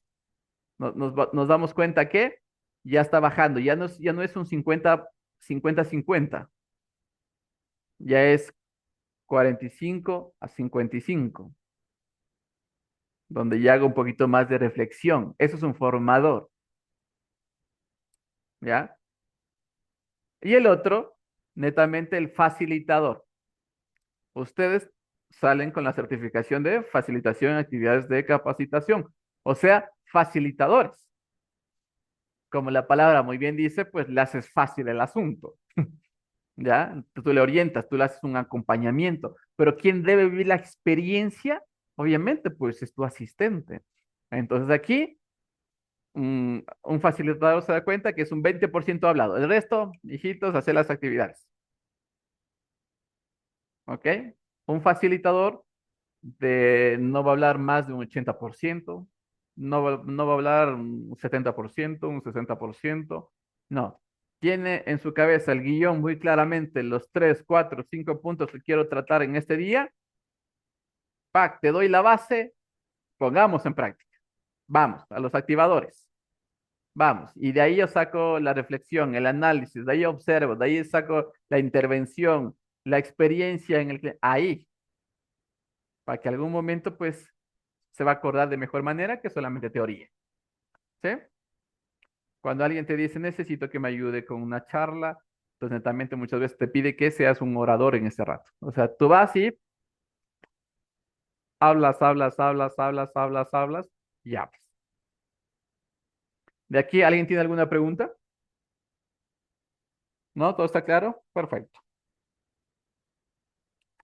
Nos damos cuenta que ya está bajando, ya no es un 50-50-50, ya es 45-55, donde ya hago un poquito más de reflexión. Eso es un formador, ¿ya? Y el otro, netamente el facilitador. Ustedes salen con la certificación de facilitación en actividades de capacitación, o sea, facilitadores. Como la palabra muy bien dice, pues le haces fácil el asunto. ¿Ya? Tú le orientas, tú le haces un acompañamiento, pero ¿quién debe vivir la experiencia? Obviamente, pues es tu asistente. Entonces aquí, un facilitador se da cuenta que es un 20% hablado. El resto, hijitos, hacer las actividades. ¿Ok? Un facilitador no va a hablar más de un 80%, no va a hablar un 70%, un 60%, no. Tiene en su cabeza el guión muy claramente los 3, 4, 5 puntos que quiero tratar en este día. Pac, te doy la base, pongamos en práctica. Vamos, a los activadores. Vamos, y de ahí yo saco la reflexión, el análisis, de ahí observo, de ahí saco la intervención, la experiencia en el ahí, para que algún momento pues se va a acordar de mejor manera que solamente teoría. ¿Sí? Cuando alguien te dice, necesito que me ayude con una charla, entonces netamente muchas veces te pide que seas un orador en ese rato. O sea, tú vas y hablas, y hablas. ¿De aquí alguien tiene alguna pregunta? ¿No? ¿Todo está claro? Perfecto.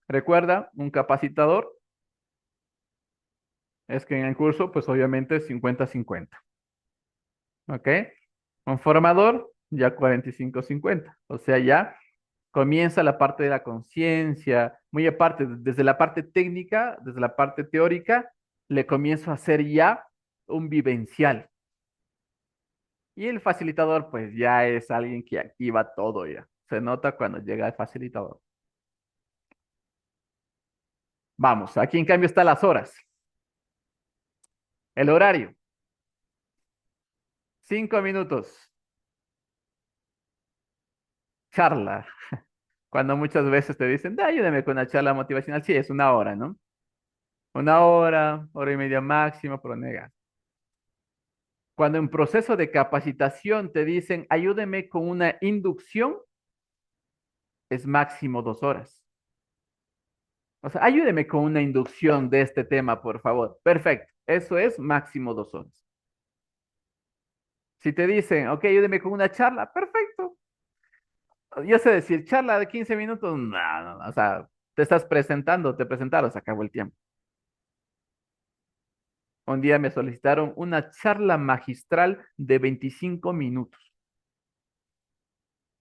Recuerda, un capacitador es que en el curso, pues obviamente es 50-50. ¿Ok? Un formador, ya 45-50. O sea, ya comienza la parte de la conciencia, muy aparte, desde la parte técnica, desde la parte teórica, le comienzo a hacer ya un vivencial. Y el facilitador, pues ya es alguien que activa todo ya. Se nota cuando llega el facilitador. Vamos, aquí en cambio están las horas. El horario, 5 minutos. Charla. Cuando muchas veces te dicen, ayúdame con una charla motivacional. Sí, es una hora, ¿no? Una hora, hora y media máximo, pero nega. Cuando en proceso de capacitación te dicen, ayúdeme con una inducción, es máximo 2 horas. O sea, ayúdeme con una inducción de este tema, por favor. Perfecto. Eso es máximo 2 horas. Si te dicen, ok, ayúdeme con una charla, perfecto. Yo sé decir, charla de 15 minutos, no, no, no, o sea, te estás presentando, te presentaron, se acabó el tiempo. Un día me solicitaron una charla magistral de 25 minutos.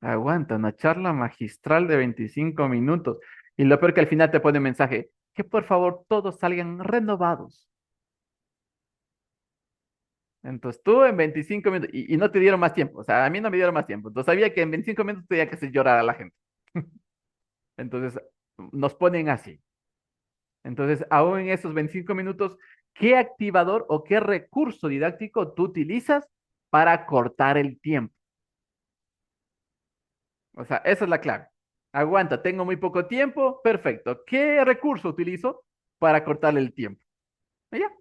Aguanta, una charla magistral de 25 minutos. Y lo peor que al final te pone un mensaje, que por favor todos salgan renovados. Entonces tú en 25 minutos, y no te dieron más tiempo, o sea, a mí no me dieron más tiempo. Entonces sabía que en 25 minutos tenía que hacer llorar a la gente. Entonces nos ponen así. Entonces, aún en esos 25 minutos, ¿qué activador o qué recurso didáctico tú utilizas para cortar el tiempo? O sea, esa es la clave. Aguanta, tengo muy poco tiempo, perfecto. ¿Qué recurso utilizo para cortar el tiempo? Y ya.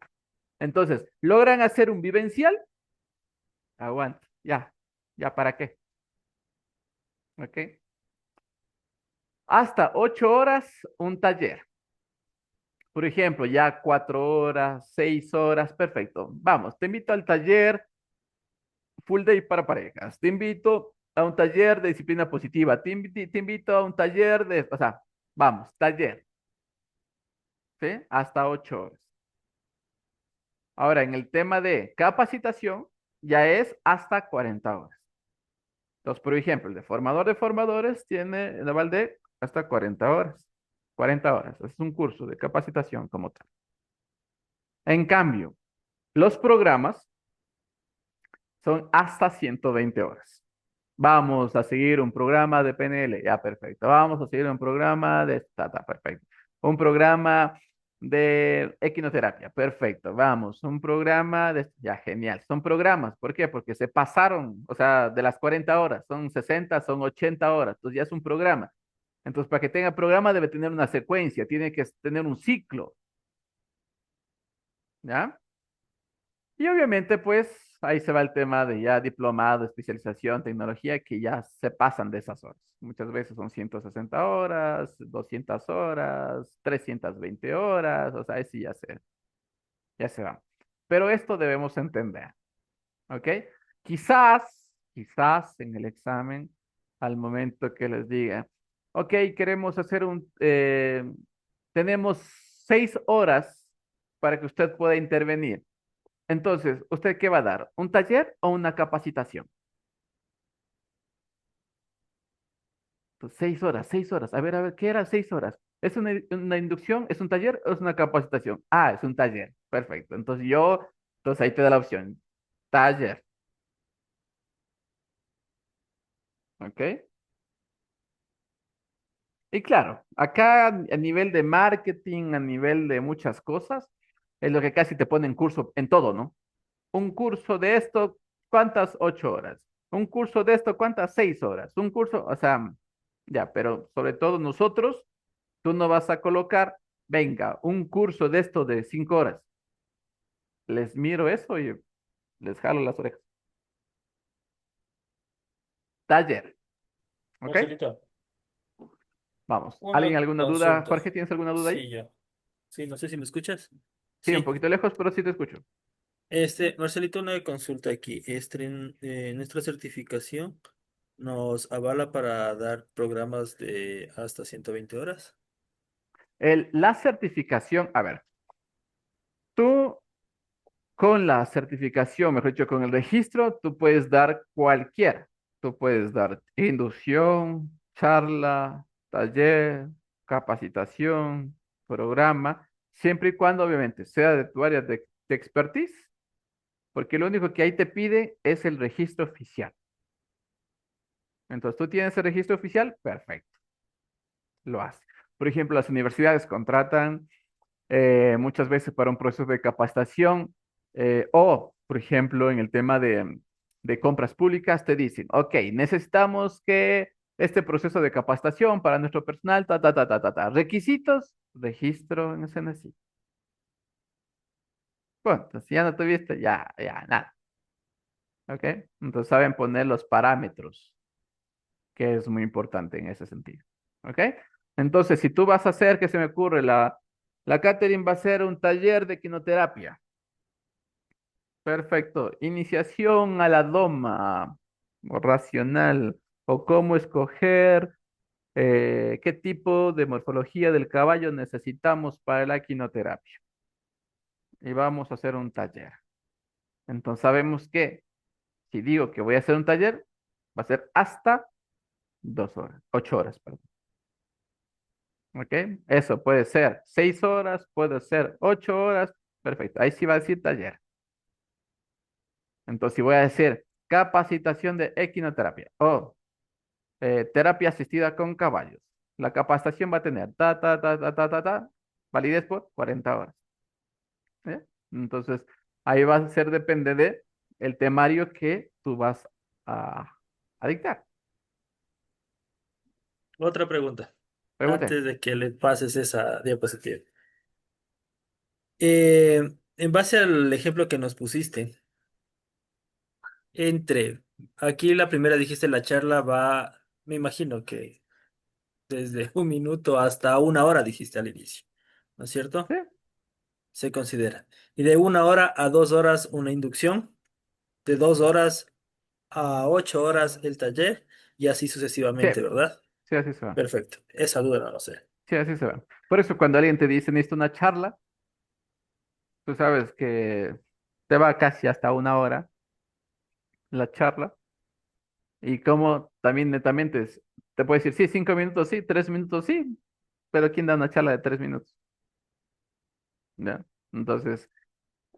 Entonces, ¿logran hacer un vivencial? Aguanta, ya. ¿Ya para qué? ¿Ok? Hasta 8 horas un taller. Por ejemplo, ya 4 horas, 6 horas, perfecto. Vamos, te invito al taller Full Day para parejas. Te invito a un taller de disciplina positiva. Te invito a un taller de, o sea, vamos, taller, ¿sí? Hasta 8 horas. Ahora, en el tema de capacitación, ya es hasta 40 horas. Entonces, por ejemplo, el de formador de formadores tiene el aval de hasta 40 horas. 40 horas. Es un curso de capacitación como tal. En cambio, los programas son hasta 120 horas. Vamos a seguir un programa de PNL, ya perfecto. Vamos a seguir un programa de Tata, perfecto. Un programa de equinoterapia, perfecto. Vamos, un programa de, ya genial. Son programas, ¿por qué? Porque se pasaron, o sea, de las 40 horas, son 60, son 80 horas, entonces ya es un programa. Entonces, para que tenga programa debe tener una secuencia, tiene que tener un ciclo, ¿ya? Y obviamente, pues ahí se va el tema de ya diplomado, especialización, tecnología, que ya se pasan de esas horas. Muchas veces son 160 horas, 200 horas, 320 horas, o sea, ahí sí ya se va. Pero esto debemos entender, ¿ok? Quizás en el examen, al momento que les diga, ok, queremos hacer tenemos 6 horas para que usted pueda intervenir. Entonces, ¿usted qué va a dar? ¿Un taller o una capacitación? Pues 6 horas, 6 horas. A ver, ¿qué era 6 horas? ¿Es una inducción? ¿Es un taller o es una capacitación? Ah, es un taller. Perfecto. Entonces ahí te da la opción. Taller. ¿Ok? Y claro, acá a nivel de marketing, a nivel de muchas cosas, es lo que casi te ponen curso en todo, ¿no? Un curso de esto, ¿cuántas? 8 horas. Un curso de esto, ¿cuántas? 6 horas. Un curso, o sea, ya, pero sobre todo nosotros, tú no vas a colocar, venga, un curso de esto de 5 horas. Les miro eso y les jalo las orejas. Taller, ¿ok? Marcelito, Vamos. ¿Alguien una alguna duda? consulta. Jorge, ¿tienes alguna duda ahí? Sí, ya. Sí, no sé si me escuchas. Sí, un Sí. poquito lejos, pero sí te escucho. Marcelito, una consulta aquí. Nuestra certificación nos avala para dar programas de hasta 120 horas. La certificación, a ver, tú con la certificación, mejor dicho, con el registro, tú puedes dar cualquiera. Tú puedes dar inducción, charla, taller, capacitación, programa, siempre y cuando obviamente sea de tu área de expertise, porque lo único que ahí te pide es el registro oficial. Entonces, tú tienes el registro oficial, perfecto, lo haces. Por ejemplo, las universidades contratan muchas veces para un proceso de capacitación o, por ejemplo, en el tema de compras públicas, te dicen, ok, necesitamos que este proceso de capacitación para nuestro personal, ta, ta, ta, ta, ta, ta. Requisitos, registro en SNSI. Bueno, entonces ya no tuviste, ya, nada. Ok, entonces saben poner los parámetros, que es muy importante en ese sentido. Ok, entonces si tú vas a hacer, ¿qué se me ocurre? La catering va a ser un taller de quinoterapia. Perfecto. Iniciación a la doma o racional o cómo escoger qué tipo de morfología del caballo necesitamos para la quinoterapia. Y vamos a hacer un taller. Entonces sabemos que si digo que voy a hacer un taller, va a ser hasta 2 horas, 8 horas, perdón. ¿Ok? Eso puede ser 6 horas, puede ser 8 horas. Perfecto. Ahí sí va a decir taller. Entonces, si voy a decir capacitación de equinoterapia o terapia asistida con caballos, la capacitación va a tener validez por 40 horas. ¿Eh? Entonces, ahí va a ser depende de el temario que tú vas a, a dictar. Otra pregunta, Pregunte. antes de que le pases esa diapositiva. En base al ejemplo que nos pusiste, entre, aquí la primera dijiste la charla va, me imagino que desde 1 minuto hasta 1 hora dijiste al inicio, ¿no es Sí, cierto? Se considera. Y de 1 hora a 2 horas una inducción, de 2 horas a 8 horas el taller y así sí, sucesivamente, ¿verdad? sí, así se va. Perfecto. Esa duda no lo sé. Sí, así se va. Por eso cuando alguien te dice necesito una charla, tú sabes que te va casi hasta 1 hora la charla. Y como también netamente te puede decir, sí, 5 minutos, sí, 3 minutos, sí, pero ¿quién da una charla de 3 minutos? ¿Ya? Entonces,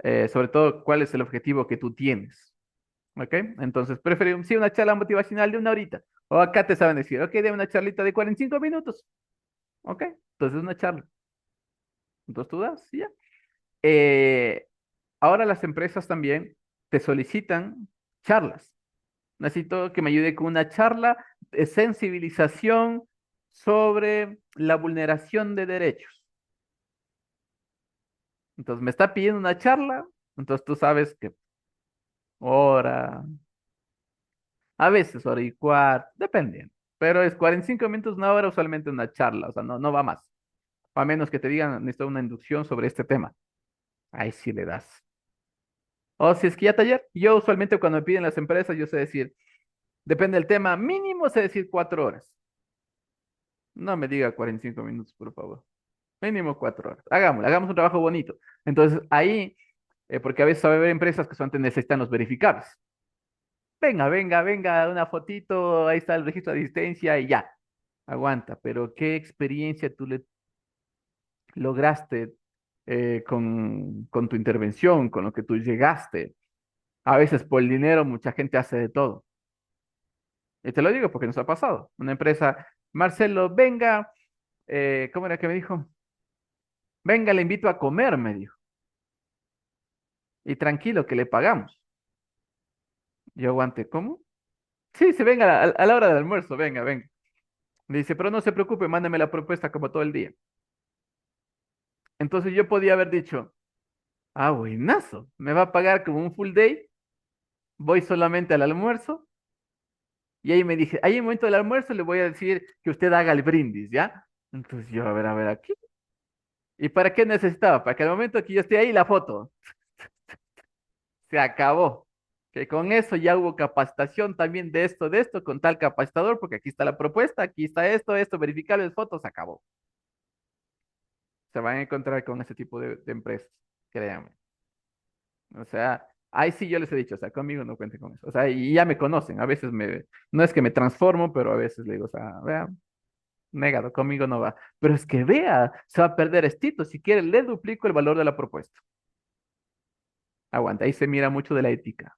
sobre todo, ¿cuál es el objetivo que tú tienes? ¿Ok? Entonces, preferimos, sí, una charla motivacional de 1 horita. O acá te saben decir, ok, de una charlita de 45 minutos. ¿Ok? Entonces, una charla. Entonces, tú das, y ya. Eh, Ahora las empresas también te solicitan charlas. Necesito que me ayude con una charla de sensibilización sobre la vulneración de derechos. Entonces me está pidiendo una charla, entonces tú sabes que hora, a veces hora y cuarto, dependiendo. Pero es 45 minutos, 1 hora, usualmente una charla, o sea, no va más. A menos que te digan, necesito una inducción sobre este tema. Ahí sí le das. O si es que ya taller, yo usualmente cuando me piden las empresas, yo sé decir, depende del tema, mínimo sé decir 4 horas. No me diga 45 minutos, por favor. Mínimo 4 horas. Hagámoslo, hagamos un trabajo bonito. Entonces, ahí, porque a veces va a haber empresas que solamente necesitan los verificables. Venga, venga, venga, una fotito, ahí está el registro de asistencia y ya. Aguanta, pero ¿qué experiencia tú le lograste con tu intervención, con lo que tú llegaste? A veces por el dinero mucha gente hace de todo. Y te lo digo porque nos ha pasado. Una empresa, Marcelo, venga, ¿cómo era que me dijo? Venga, le invito a comer, me dijo. Y tranquilo, que le pagamos. Yo aguanté, ¿cómo? Sí, se venga a la hora del almuerzo, venga, venga. Me dice, pero no se preocupe, mándame la propuesta como todo el día. Entonces yo podía haber dicho, ah, buenazo, me va a pagar como un full day, voy solamente al almuerzo. Y ahí me dije, ahí en el momento del almuerzo le voy a decir que usted haga el brindis, ¿ya? Entonces yo, a ver, aquí. ¿Y para qué necesitaba? Para que al momento que yo esté ahí, la foto. Se acabó. Que con eso ya hubo capacitación también de esto, con tal capacitador, porque aquí está la propuesta, aquí está esto, verificables, fotos, acabó. Se van a encontrar con ese tipo de empresas, créanme. O sea, ahí sí yo les he dicho, o sea, conmigo no cuenten con eso. O sea, y ya me conocen, a veces no es que me transformo, pero a veces le digo, o sea, vea, negado, conmigo no va. Pero es que vea, se va a perder estito, si quiere le duplico el valor de la propuesta. Aguanta, ahí se mira mucho de la ética.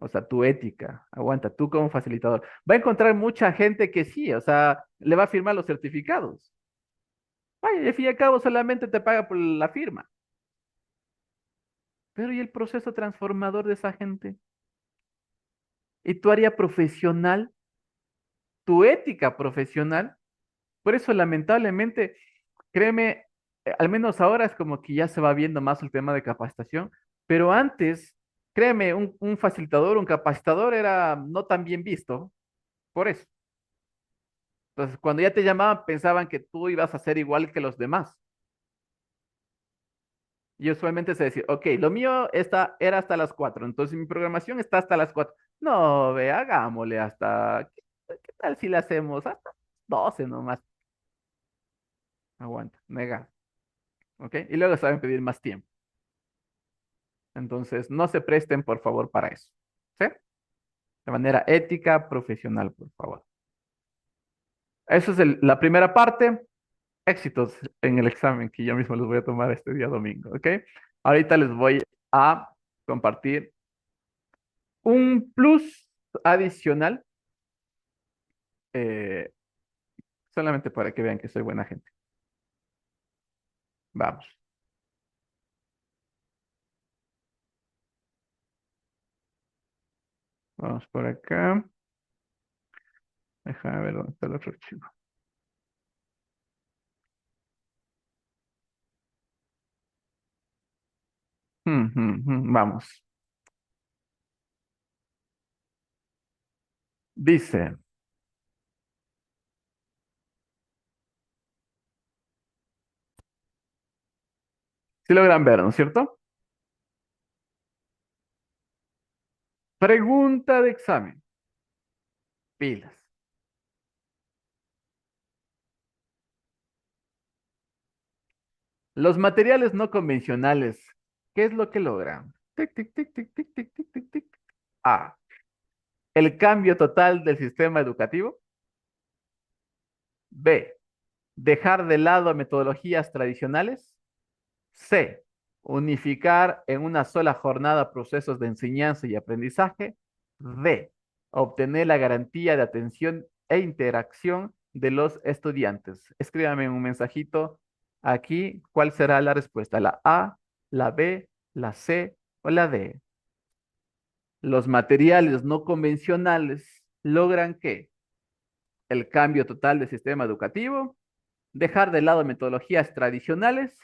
O sea, tu ética, aguanta, tú como facilitador. Va a encontrar mucha gente que sí, o sea, le va a firmar los certificados. Vaya, y al fin y al cabo solamente te paga por la firma. Pero ¿y el proceso transformador de esa gente? ¿Y tu área profesional? ¿Tu ética profesional? Por eso, lamentablemente, créeme, al menos ahora es como que ya se va viendo más el tema de capacitación, pero antes, créeme, un facilitador, un capacitador era no tan bien visto, por eso. Entonces, cuando ya te llamaban, pensaban que tú ibas a ser igual que los demás. Y usualmente se decía, ok, lo mío era hasta las 4, entonces mi programación está hasta las 4. No, ve, hagámosle hasta, ¿qué tal si le hacemos hasta 12 nomás? Aguanta, nega, ok. Y luego saben pedir más tiempo. Entonces, no se presten, por favor, para eso. ¿Sí? De manera ética, profesional, por favor. Eso es la primera parte. Éxitos en el examen que yo mismo les voy a tomar este día domingo, ¿ok? Ahorita les voy a compartir un plus adicional, eh, solamente para que vean que soy buena gente. Vamos. Vamos por acá. Déjame ver dónde está el otro archivo. Vamos. Dice, si logran ver, ¿no es cierto? Pregunta de examen. Pilas. Los materiales no convencionales, ¿qué es lo que logran? Tic, tic, tic, tic, tic, tic, tic, tic, tic. A. El cambio total del sistema educativo. B. Dejar de lado metodologías tradicionales. C. Unificar en una sola jornada procesos de enseñanza y aprendizaje. D. Obtener la garantía de atención e interacción de los estudiantes. Escríbame un mensajito aquí. ¿Cuál será la respuesta? ¿La A, la B, la C o la D? Los materiales no convencionales logran que el cambio total del sistema educativo, dejar de lado metodologías tradicionales,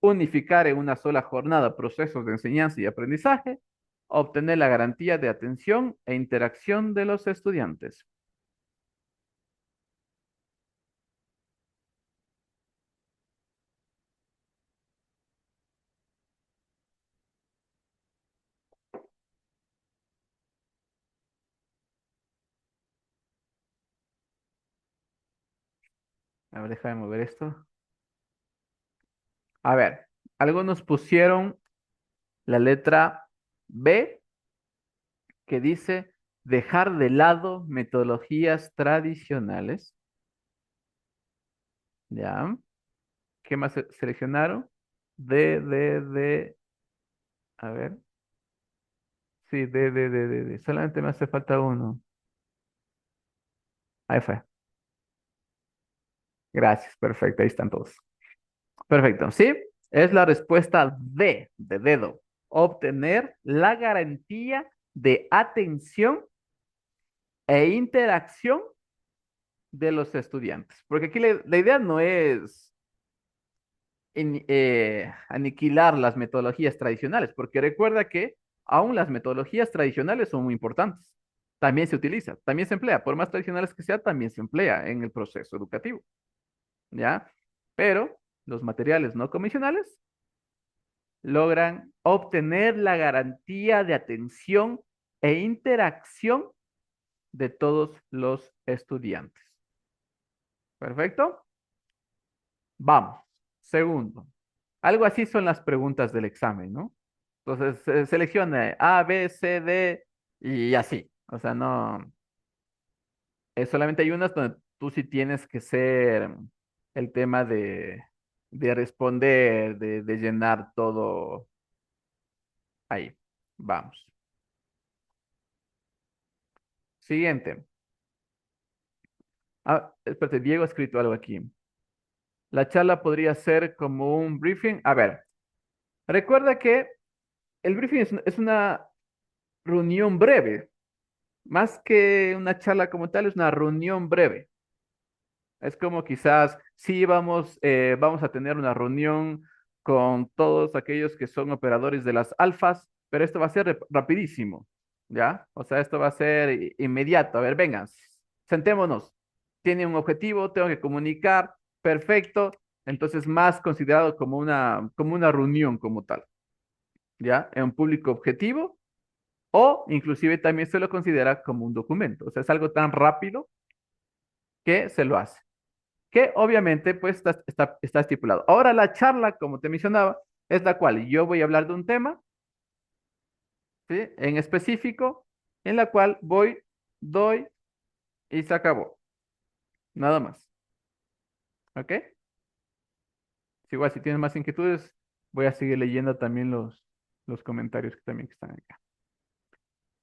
unificar en una sola jornada procesos de enseñanza y aprendizaje, obtener la garantía de atención e interacción de los estudiantes. A ver, déjame mover esto. A ver, algunos pusieron la letra B, que dice dejar de lado metodologías tradicionales. ¿Ya? ¿Qué más seleccionaron? D. A ver. Sí, D. Solamente me hace falta uno. Ahí fue. Gracias, perfecto, ahí están todos. Perfecto, ¿sí? Es la respuesta D, de dedo. Obtener la garantía de atención e interacción de los estudiantes. Porque aquí la idea no es aniquilar las metodologías tradicionales, porque recuerda que aún las metodologías tradicionales son muy importantes. También se utiliza, también se emplea, por más tradicionales que sea, también se emplea en el proceso educativo, ¿ya? Pero los materiales no convencionales logran obtener la garantía de atención e interacción de todos los estudiantes. ¿Perfecto? Vamos. Segundo. Algo así son las preguntas del examen, ¿no? Entonces, seleccione A, B, C, D y así. O sea, no, solamente hay unas donde tú sí tienes que ser el tema de responder, de llenar todo ahí. Vamos. Siguiente. Ah, espérate, Diego ha escrito algo aquí. La charla podría ser como un briefing. A ver, recuerda que el briefing es una reunión breve. Más que una charla como tal, es una reunión breve. Es como quizás sí vamos a tener una reunión con todos aquellos que son operadores de las alfas, pero esto va a ser rapidísimo, ¿ya? O sea, esto va a ser inmediato. A ver, vengan, sentémonos. Tiene un objetivo, tengo que comunicar, perfecto. Entonces, más considerado como una reunión como tal, ¿ya? En un público objetivo o inclusive también se lo considera como un documento. O sea, es algo tan rápido que se lo hace. Que obviamente pues está estipulado. Ahora la charla, como te mencionaba, es la cual yo voy a hablar de un tema, ¿sí? En específico, en la cual voy, doy y se acabó. Nada más. ¿Ok? Igual si tienes más inquietudes, voy a seguir leyendo también los comentarios que también están acá.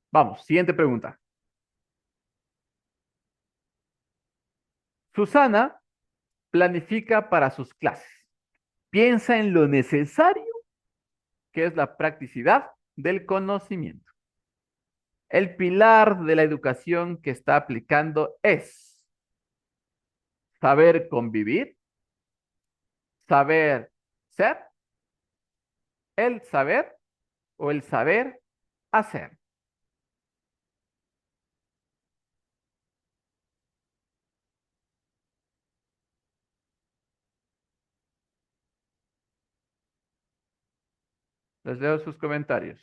Vamos, siguiente pregunta. Susana planifica para sus clases. Piensa en lo necesario que es la practicidad del conocimiento. El pilar de la educación que está aplicando es saber convivir, saber ser, el saber o el saber hacer. Les leo sus comentarios.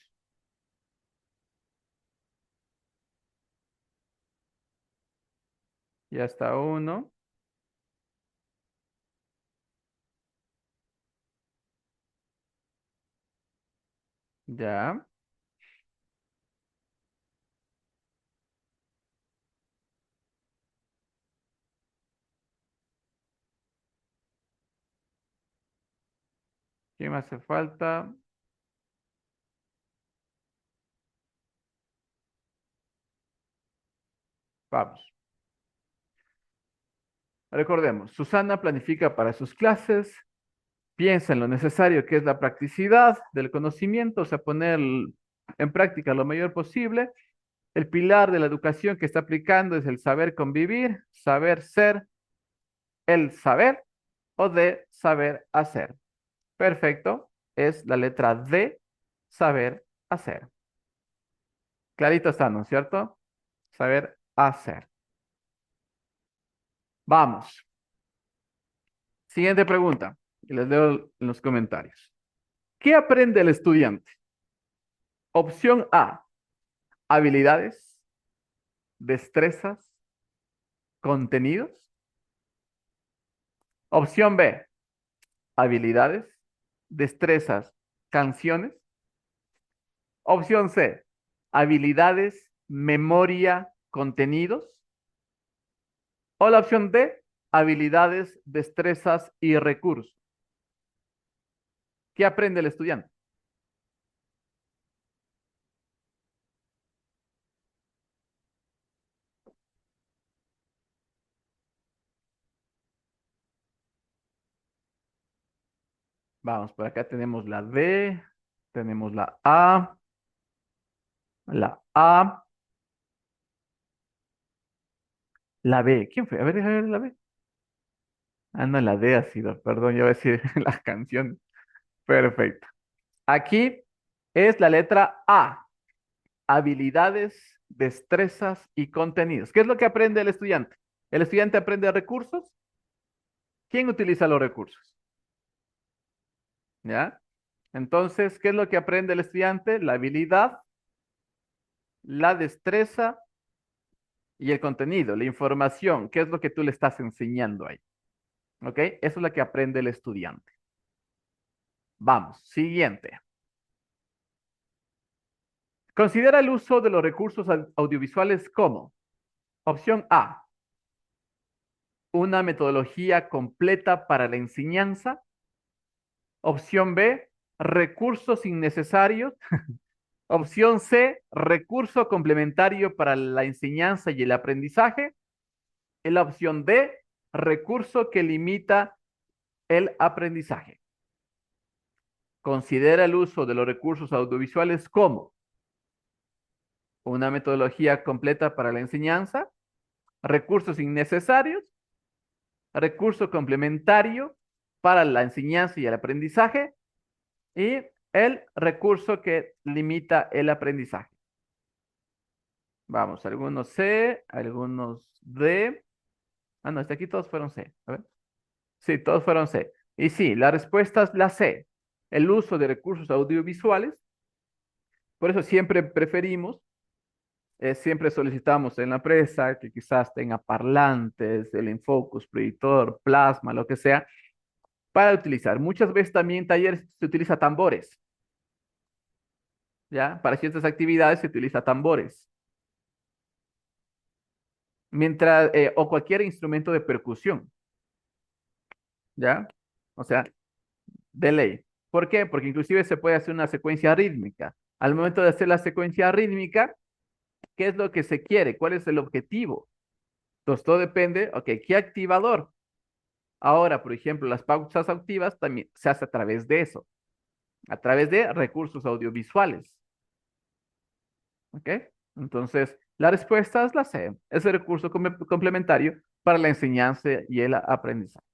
Ya está uno. Ya. ¿Quién me hace falta? Vamos. Recordemos, Susana planifica para sus clases, piensa en lo necesario que es la practicidad del conocimiento, o sea, poner en práctica lo mayor posible. El pilar de la educación que está aplicando es el saber convivir, saber ser, el saber o de saber hacer. Perfecto. Es la letra D, saber hacer. Clarito está, ¿no es cierto? Saber hacer. Vamos. Siguiente pregunta. Y les leo en los comentarios. ¿Qué aprende el estudiante? Opción A, habilidades, destrezas, contenidos. Opción B, habilidades, destrezas, canciones. Opción C, habilidades, memoria, contenidos. O la opción D, habilidades, destrezas y recursos. ¿Qué aprende el estudiante? Vamos, por acá tenemos la D, tenemos la A, la B. ¿Quién fue? A ver la B. Ah, no, la D ha sido, perdón, yo voy a decir la canción. Perfecto. Aquí es la letra A, habilidades, destrezas y contenidos. ¿Qué es lo que aprende el estudiante? ¿El estudiante aprende recursos? ¿Quién utiliza los recursos? ¿Ya? Entonces, ¿qué es lo que aprende el estudiante? La habilidad, la destreza y el contenido, la información. ¿Qué es lo que tú le estás enseñando ahí? ¿Ok? Eso es lo que aprende el estudiante. Vamos, siguiente. Considera el uso de los recursos audiovisuales como opción A, una metodología completa para la enseñanza. Opción B, recursos innecesarios. Opción C, recurso complementario para la enseñanza y el aprendizaje. Y la opción D, recurso que limita el aprendizaje. Considera el uso de los recursos audiovisuales como una metodología completa para la enseñanza, recursos innecesarios, recurso complementario para la enseñanza y el aprendizaje y el recurso que limita el aprendizaje. Vamos, algunos C, algunos D. Ah, no, aquí todos fueron C. A ver. Sí, todos fueron C. Y sí, la respuesta es la C. El uso de recursos audiovisuales. Por eso siempre preferimos, siempre solicitamos en la empresa que quizás tenga parlantes, el Infocus, proyector, plasma, lo que sea, para utilizar. Muchas veces también en talleres se utiliza tambores. ¿Ya? Para ciertas actividades se utiliza tambores. Mientras, o cualquier instrumento de percusión. ¿Ya? O sea, de ley. ¿Por qué? Porque inclusive se puede hacer una secuencia rítmica. Al momento de hacer la secuencia rítmica, ¿qué es lo que se quiere? ¿Cuál es el objetivo? Entonces, todo depende, ok, ¿qué activador? Ahora, por ejemplo, las pausas activas también se hace a través de eso, a través de recursos audiovisuales. ¿Ok? Entonces, la respuesta es la C, es el recurso complementario para la enseñanza y el aprendizaje.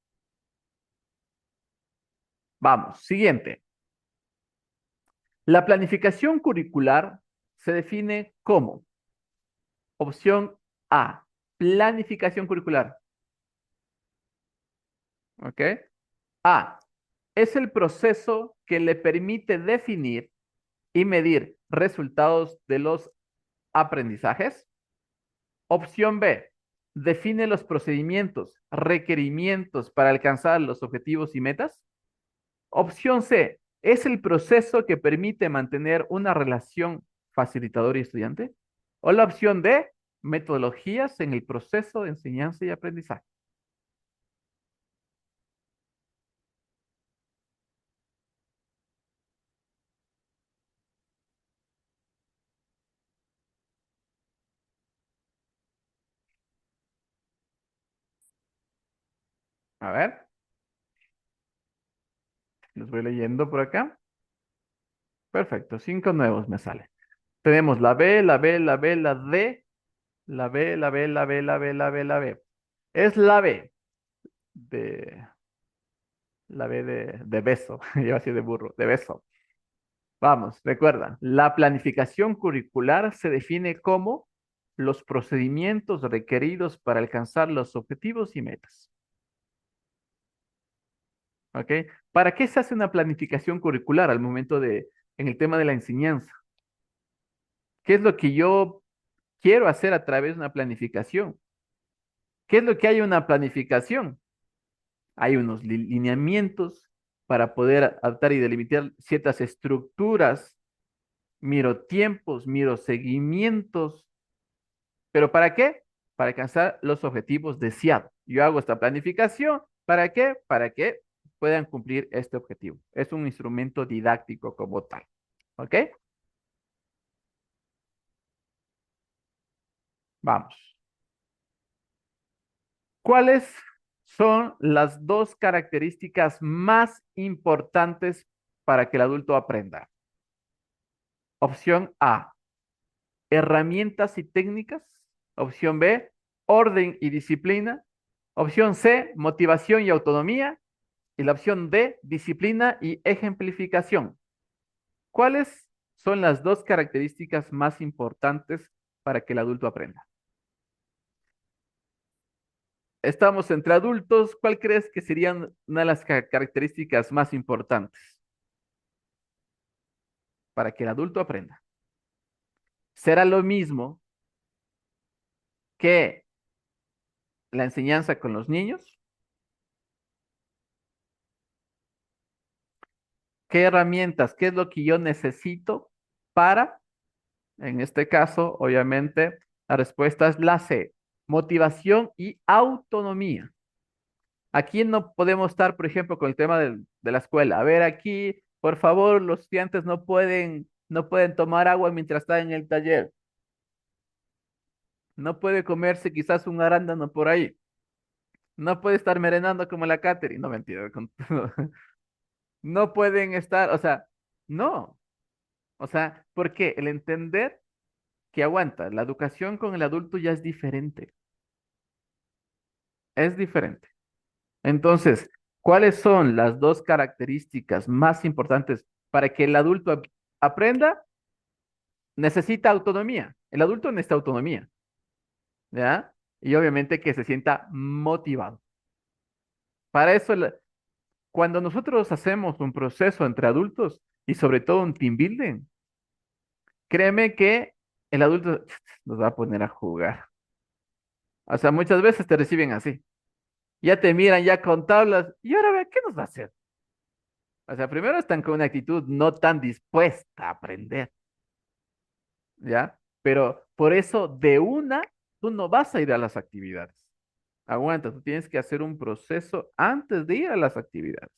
Vamos, siguiente. La planificación curricular se define como opción A, planificación curricular. ¿Ok? A, es el proceso que le permite definir y medir resultados de los aprendizajes. Opción B, define los procedimientos, requerimientos para alcanzar los objetivos y metas. Opción C, es el proceso que permite mantener una relación facilitador y estudiante. O la opción D, metodologías en el proceso de enseñanza y aprendizaje. A ver, los voy leyendo por acá. Perfecto, 5 nuevos me sale. Tenemos la B, la B, la B, la D, la B, la B, la B, la B, la B, la B. Es la B de la B de beso, iba a decir de burro, de beso. Vamos, recuerda, la planificación curricular se define como los procedimientos requeridos para alcanzar los objetivos y metas. ¿Ok? ¿Para qué se hace una planificación curricular al momento en el tema de la enseñanza? ¿Qué es lo que yo quiero hacer a través de una planificación? ¿Qué es lo que hay en una planificación? Hay unos lineamientos para poder adaptar y delimitar ciertas estructuras, miro tiempos, miro seguimientos. ¿Pero para qué? Para alcanzar los objetivos deseados. Yo hago esta planificación. ¿Para qué? Para que puedan cumplir este objetivo. Es un instrumento didáctico como tal. ¿Ok? Vamos. ¿Cuáles son las dos características más importantes para que el adulto aprenda? Opción A, herramientas y técnicas. Opción B, orden y disciplina. Opción C, motivación y autonomía. Y la opción D, disciplina y ejemplificación. ¿Cuáles son las dos características más importantes para que el adulto aprenda? Estamos entre adultos. ¿Cuál crees que serían una de las características más importantes? para que el adulto aprenda. Será lo mismo que la enseñanza con los niños. ¿Qué herramientas, qué es lo que yo necesito para, en este caso, obviamente, la respuesta es la C, motivación y autonomía? Aquí no podemos estar, por ejemplo, con el tema de la escuela. A ver, aquí, por favor, los estudiantes no pueden tomar agua mientras están en el taller. No puede comerse quizás un arándano por ahí. No puede estar merendando como la Catherine. No, mentira. No pueden estar, o sea, no. O sea, porque el entender que aguanta, la educación con el adulto ya es diferente. Es diferente. Entonces, ¿cuáles son las dos características más importantes para que el adulto aprenda? Necesita autonomía. El adulto necesita autonomía, ¿ya? Y obviamente que se sienta motivado. Para eso, cuando nosotros hacemos un proceso entre adultos y sobre todo un team building, créeme que el adulto nos va a poner a jugar. O sea, muchas veces te reciben así. Ya te miran ya con tablas y ahora ve, ¿qué nos va a hacer? O sea, primero están con una actitud no tan dispuesta a aprender, ¿ya? Pero por eso de una, tú no vas a ir a las actividades. Aguanta, tú tienes que hacer un proceso antes de ir a las actividades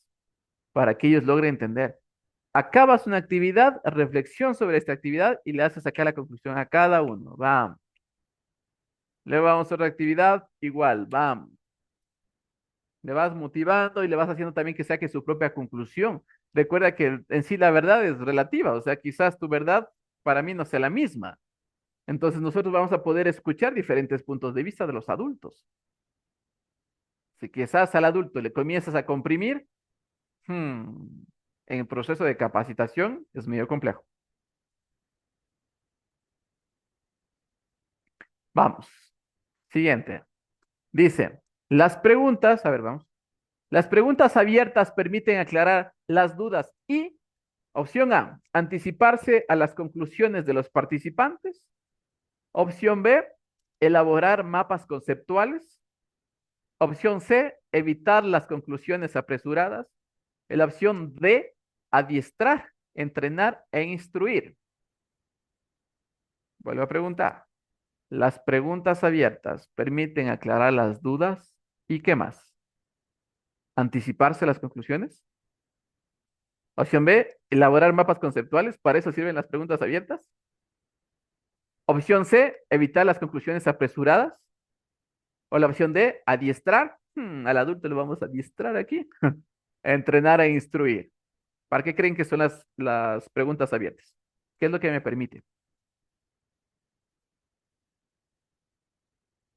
para que ellos logren entender. Acabas una actividad, reflexión sobre esta actividad y le haces sacar la conclusión a cada uno. Vamos. Luego vamos a otra actividad, igual, vamos. Le vas motivando y le vas haciendo también que saque su propia conclusión. Recuerda que en sí la verdad es relativa, o sea, quizás tu verdad para mí no sea la misma. Entonces nosotros vamos a poder escuchar diferentes puntos de vista de los adultos. Si quizás al adulto le comienzas a comprimir, en el proceso de capacitación es medio complejo. Vamos. Siguiente. Dice, las preguntas, a ver, vamos. Las preguntas abiertas permiten aclarar las dudas y, opción A, anticiparse a las conclusiones de los participantes. Opción B, elaborar mapas conceptuales. Opción C, evitar las conclusiones apresuradas. La opción D, adiestrar, entrenar e instruir. Vuelvo a preguntar. Las preguntas abiertas permiten aclarar las dudas y ¿qué más? Anticiparse a las conclusiones. Opción B, elaborar mapas conceptuales. Para eso sirven las preguntas abiertas. Opción C, evitar las conclusiones apresuradas. O la opción D, adiestrar. Al adulto le vamos a adiestrar aquí. Entrenar e instruir. ¿Para qué creen que son las preguntas abiertas? ¿Qué es lo que me permite?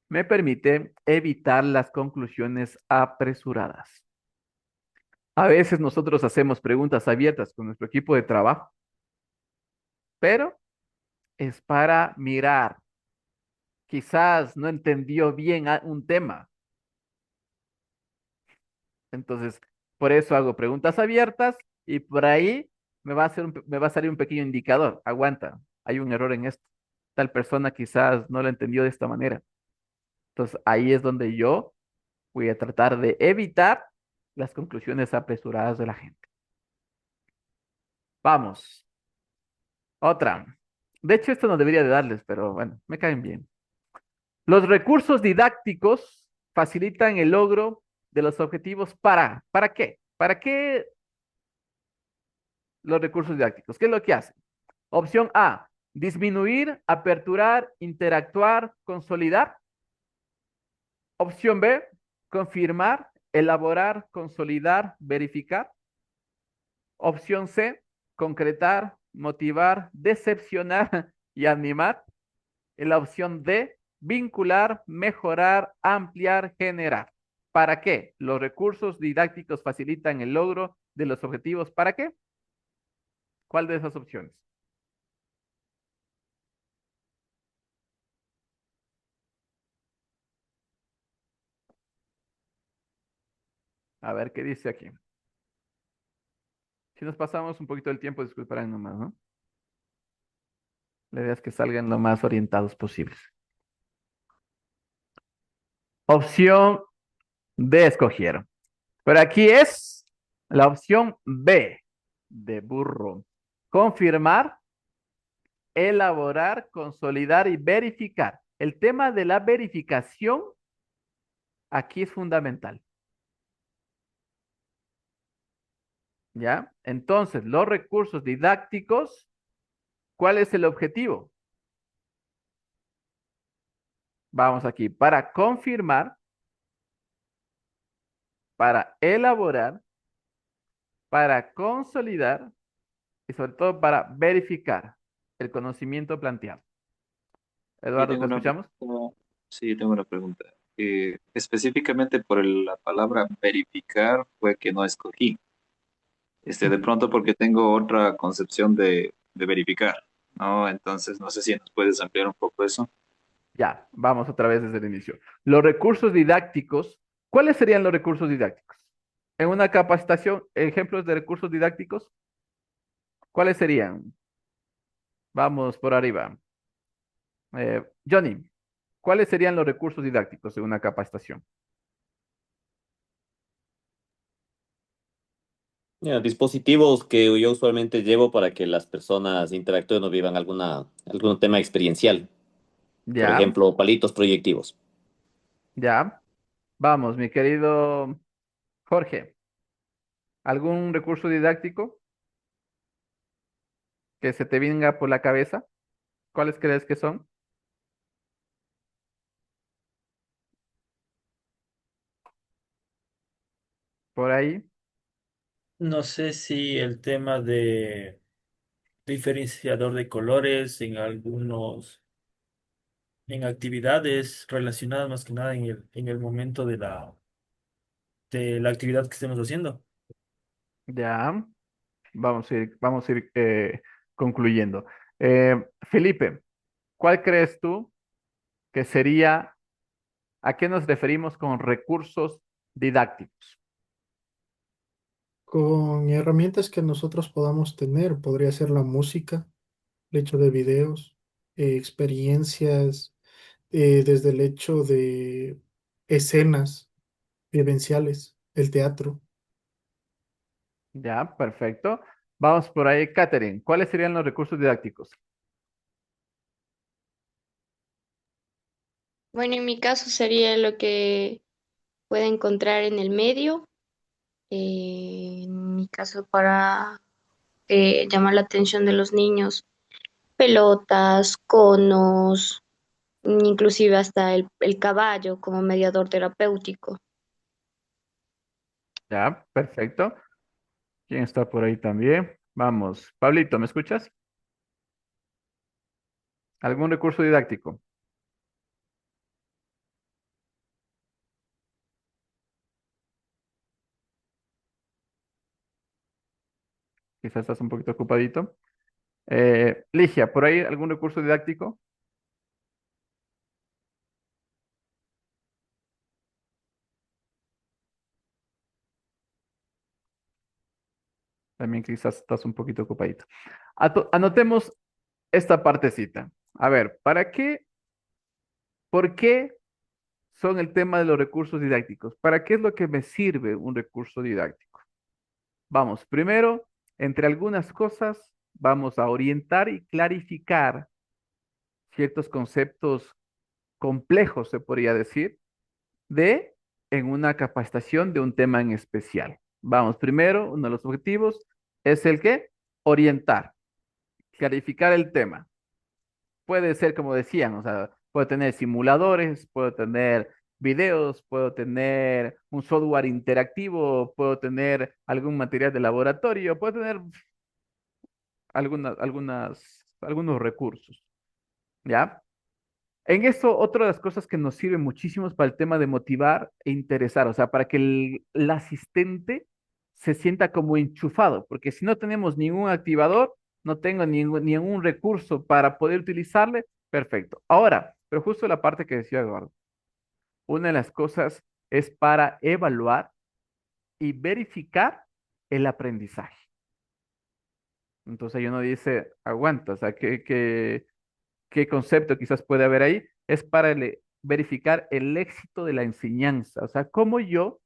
Me permite evitar las conclusiones apresuradas. A veces nosotros hacemos preguntas abiertas con nuestro equipo de trabajo, pero es para mirar. Quizás no entendió bien un tema. Entonces, por eso hago preguntas abiertas y por ahí me va a salir un pequeño indicador. Aguanta, hay un error en esto. Tal persona quizás no lo entendió de esta manera. Entonces, ahí es donde yo voy a tratar de evitar las conclusiones apresuradas de la gente. Vamos, otra. De hecho, esto no debería de darles, pero bueno, me caen bien. Los recursos didácticos facilitan el logro de los objetivos ¿para qué? ¿Para qué los recursos didácticos? ¿Qué es lo que hacen? Opción A, disminuir, aperturar, interactuar, consolidar. Opción B, confirmar, elaborar, consolidar, verificar. Opción C, concretar, motivar, decepcionar y animar. Y la opción D, vincular, mejorar, ampliar, generar. ¿Para qué? Los recursos didácticos facilitan el logro de los objetivos. ¿Para qué? ¿Cuál de esas opciones? A ver qué dice aquí. Si nos pasamos un poquito del tiempo, disculparán nomás, ¿no? La idea es que salgan lo más orientados posibles. Opción D escogieron. Pero aquí es la opción B de burro. Confirmar, elaborar, consolidar y verificar. El tema de la verificación aquí es fundamental. ¿Ya? Entonces, los recursos didácticos, ¿cuál es el objetivo? Vamos aquí, para confirmar, para elaborar, para consolidar y sobre todo para verificar el conocimiento planteado. Y Eduardo, ¿te tengo una escuchamos? pregunta. Sí, tengo una pregunta. Específicamente por la palabra verificar fue que no escogí. De pronto porque tengo otra concepción de verificar, ¿no? Entonces, no sé si nos puedes ampliar un poco eso. Ya, vamos otra vez desde el inicio. Los recursos didácticos, ¿cuáles serían los recursos didácticos? En una capacitación, ejemplos de recursos didácticos, ¿cuáles serían? Vamos por arriba. Johnny, ¿cuáles serían los recursos didácticos en una capacitación? Ya, dispositivos que yo usualmente llevo para que las personas interactúen o vivan algún tema experiencial. Por Ya, ejemplo, palitos proyectivos. ya. Vamos, mi querido Jorge, ¿algún recurso didáctico que se te venga por la cabeza? ¿Cuáles crees que son? Por ahí. No sé si el tema de diferenciador de colores en actividades relacionadas más que nada en el momento de la actividad que estemos haciendo. Ya. Vamos a ir concluyendo. Felipe, ¿cuál crees tú que sería, a qué nos referimos con recursos didácticos? Con herramientas que nosotros podamos tener, podría ser la música, el hecho de videos, experiencias, desde el hecho de escenas vivenciales, el teatro. Ya, perfecto. Vamos por ahí, Catherine. ¿Cuáles serían los recursos didácticos? Bueno, en mi caso sería lo que pueda encontrar en el medio. En mi caso, para llamar la atención de los niños, pelotas, conos, inclusive hasta el caballo como mediador terapéutico. Ya, perfecto. ¿Quién está por ahí también? Vamos. Pablito, ¿me escuchas? ¿Algún recurso didáctico? Quizás estás un poquito ocupadito. Ligia, ¿por ahí algún recurso didáctico? También quizás estás un poquito ocupadito. Anotemos esta partecita. A ver, por qué son el tema de los recursos didácticos? ¿Para qué es lo que me sirve un recurso didáctico? Vamos, primero, entre algunas cosas, vamos a orientar y clarificar ciertos conceptos complejos, se podría decir, de en una capacitación de un tema en especial. Vamos, primero, uno de los objetivos es el que orientar, clarificar el tema. Puede ser como decían, o sea, puedo tener simuladores, puedo tener videos, puedo tener un software interactivo, puedo tener algún material de laboratorio, puedo tener algunos recursos, ¿ya? En eso, otra de las cosas que nos sirve muchísimo es para el tema de motivar e interesar, o sea, para que el asistente se sienta como enchufado, porque si no tenemos ningún activador, no tengo ningún recurso para poder utilizarle, perfecto. Ahora, pero justo la parte que decía Eduardo, una de las cosas es para evaluar y verificar el aprendizaje. Entonces uno dice, aguanta, o sea, qué concepto quizás puede haber ahí, es para verificar el éxito de la enseñanza. O sea, cómo yo,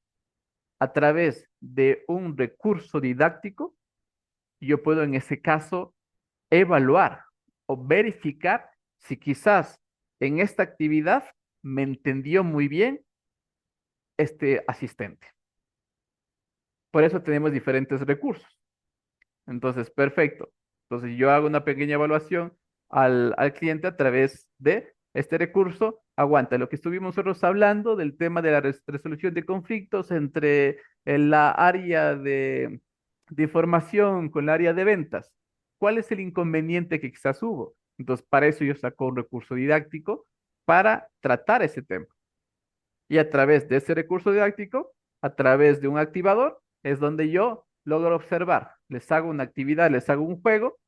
a través de un recurso didáctico, yo puedo en ese caso evaluar o verificar si quizás en esta actividad me entendió muy bien este asistente. Por eso tenemos diferentes recursos. Entonces, perfecto. Entonces, yo hago una pequeña evaluación al cliente a través de este recurso. Aguanta, lo que estuvimos nosotros hablando del tema de la resolución de conflictos entre la área de información con la área de ventas. ¿Cuál es el inconveniente que quizás hubo? Entonces, para eso yo saco un recurso didáctico para tratar ese tema. Y a través de ese recurso didáctico, a través de un activador, es donde yo logro observar. Les hago una actividad, les hago un juego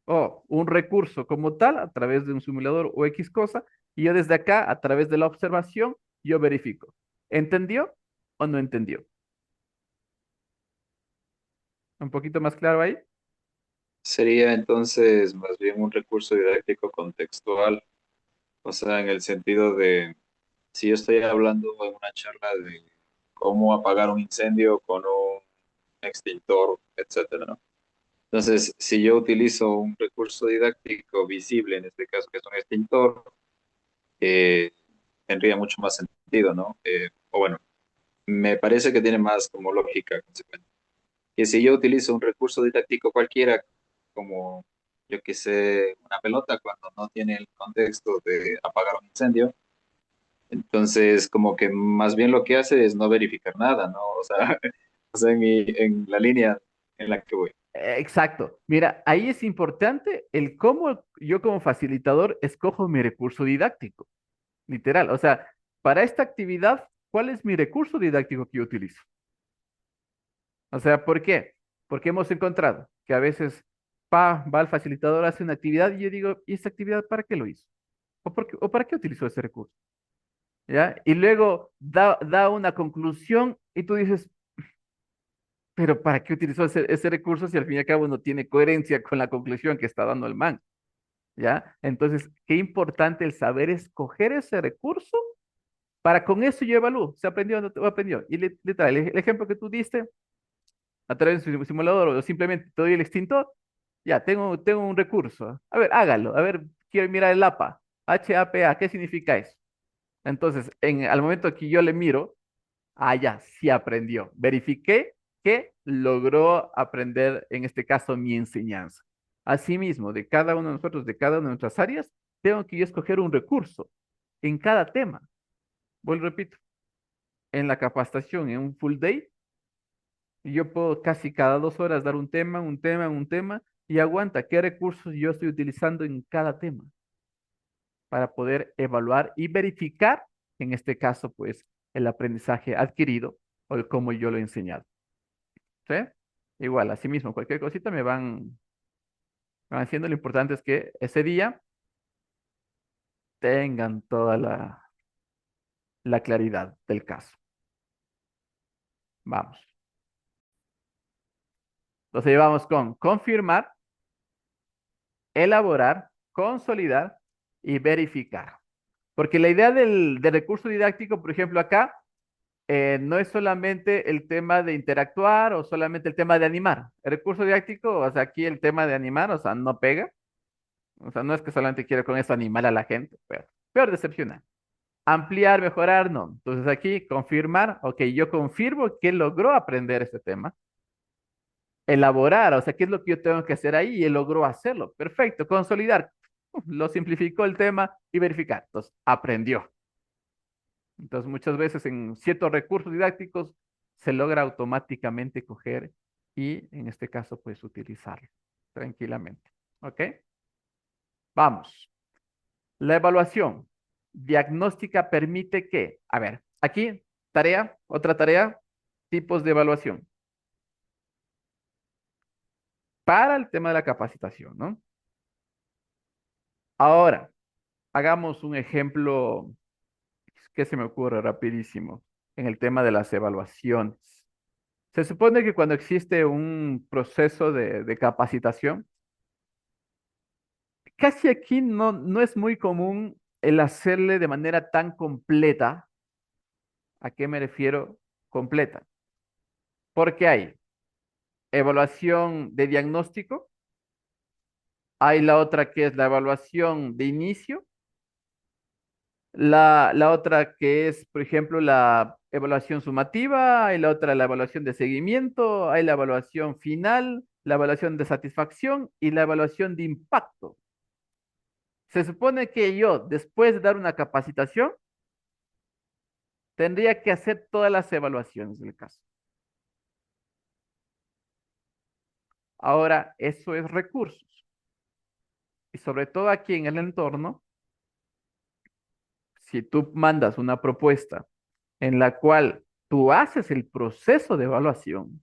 o un recurso como tal a través de un simulador o X cosa. Y yo desde acá, a través de la observación, yo verifico. ¿Entendió o no entendió? ¿Un poquito más claro ahí? Sería entonces más bien un recurso didáctico contextual, o sea, en el sentido de, si yo estoy hablando en una charla de cómo apagar un incendio con un extintor, etcétera, ¿no? Entonces, si yo utilizo un recurso didáctico visible, en este caso que es un extintor, eh, tendría mucho más sentido, ¿no? O bueno, me parece que tiene más como lógica consecuente. Que si yo utilizo un recurso didáctico cualquiera, como yo que sé, una pelota, cuando no tiene el contexto de apagar un incendio, entonces como que más bien lo que hace es no verificar nada, ¿no? O sea, o sea, en la línea en la que voy. Exacto. Mira, ahí es importante el cómo yo como facilitador escojo mi recurso didáctico, literal. O sea, para esta actividad, ¿cuál es mi recurso didáctico que yo utilizo? O sea, ¿por qué? Porque hemos encontrado que a veces va el facilitador, hace una actividad y yo digo, ¿y esta actividad para qué lo hizo? ¿O para qué utilizó ese recurso? ¿Ya? Y luego da una conclusión y tú dices, pero ¿para qué utilizó ese recurso si al fin y al cabo no tiene coherencia con la conclusión que está dando el man? ¿Ya? Entonces, qué importante el saber escoger ese recurso para con eso yo evalúo, se aprendió o no aprendió. Y literal, el ejemplo que tú diste a través de un simulador o simplemente te doy el extintor, ya, tengo un recurso. A ver, hágalo. A ver, quiero mirar el APA. HAPA, ¿qué significa eso? Entonces, al momento que yo le miro, ya, sí aprendió. Verifiqué que logró aprender, en este caso, mi enseñanza. Asimismo, de cada uno de nosotros, de cada una de nuestras áreas, tengo que yo escoger un recurso en cada tema. Vuelvo, repito, en la capacitación, en un full day, yo puedo casi cada 2 horas dar un tema, un tema, un tema, y aguanta qué recursos yo estoy utilizando en cada tema para poder evaluar y verificar, en este caso, pues, el aprendizaje adquirido o el cómo yo lo he enseñado. ¿Sí? Igual, asimismo, cualquier cosita me van haciendo. Lo importante es que ese día tengan toda la claridad del caso. Vamos. Entonces, llevamos con confirmar, elaborar, consolidar y verificar. Porque la idea del recurso didáctico, por ejemplo, acá, no es solamente el tema de interactuar o solamente el tema de animar. El recurso didáctico, o sea, aquí el tema de animar, o sea, no pega. O sea, no es que solamente quiero con eso animar a la gente, pero peor decepcionar. Ampliar, mejorar, no. Entonces aquí confirmar, ok, yo confirmo que logró aprender este tema. Elaborar, o sea, ¿qué es lo que yo tengo que hacer ahí? Y él logró hacerlo. Perfecto. Consolidar, lo simplificó el tema y verificar. Entonces, aprendió. Entonces, muchas veces en ciertos recursos didácticos se logra automáticamente coger y, en este caso, pues utilizarlo tranquilamente. ¿Ok? Vamos. La evaluación diagnóstica permite que, a ver, aquí, tarea, otra tarea, tipos de evaluación para el tema de la capacitación, ¿no? Ahora, hagamos un ejemplo que se me ocurre rapidísimo en el tema de las evaluaciones. Se supone que cuando existe un proceso de capacitación, casi aquí no es muy común el hacerle de manera tan completa. ¿A qué me refiero? Completa. Porque hay evaluación de diagnóstico, hay la otra que es la evaluación de inicio, la otra que es, por ejemplo, la evaluación sumativa, hay la otra la evaluación de seguimiento, hay la evaluación final, la evaluación de satisfacción y la evaluación de impacto. Se supone que yo, después de dar una capacitación, tendría que hacer todas las evaluaciones del caso. Ahora, eso es recursos. Y sobre todo aquí en el entorno, si tú mandas una propuesta en la cual tú haces el proceso de evaluación,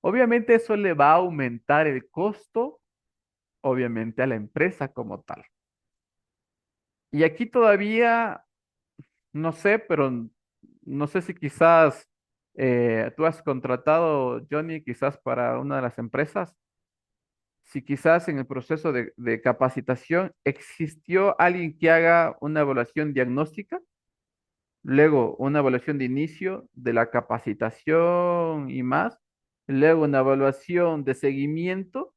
obviamente eso le va a aumentar el costo, obviamente, a la empresa como tal. Y aquí todavía, no sé, pero no sé si quizás tú has contratado, Johnny, quizás para una de las empresas, si quizás en el proceso de capacitación existió alguien que haga una evaluación diagnóstica, luego una evaluación de inicio de la capacitación y más, luego una evaluación de seguimiento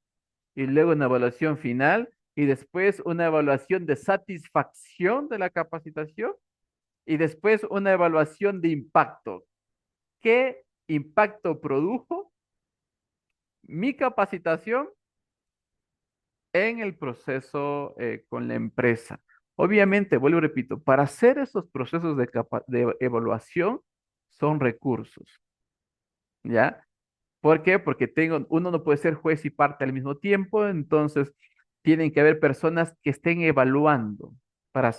y luego una evaluación final y después una evaluación de satisfacción de la capacitación y después una evaluación de impacto. ¿Qué impacto produjo mi capacitación en el proceso con la empresa? Obviamente, vuelvo y repito, para hacer esos procesos de evaluación son recursos, ¿ya? ¿Por qué? Porque uno no puede ser juez y parte al mismo tiempo, entonces tienen que haber personas que estén evaluando para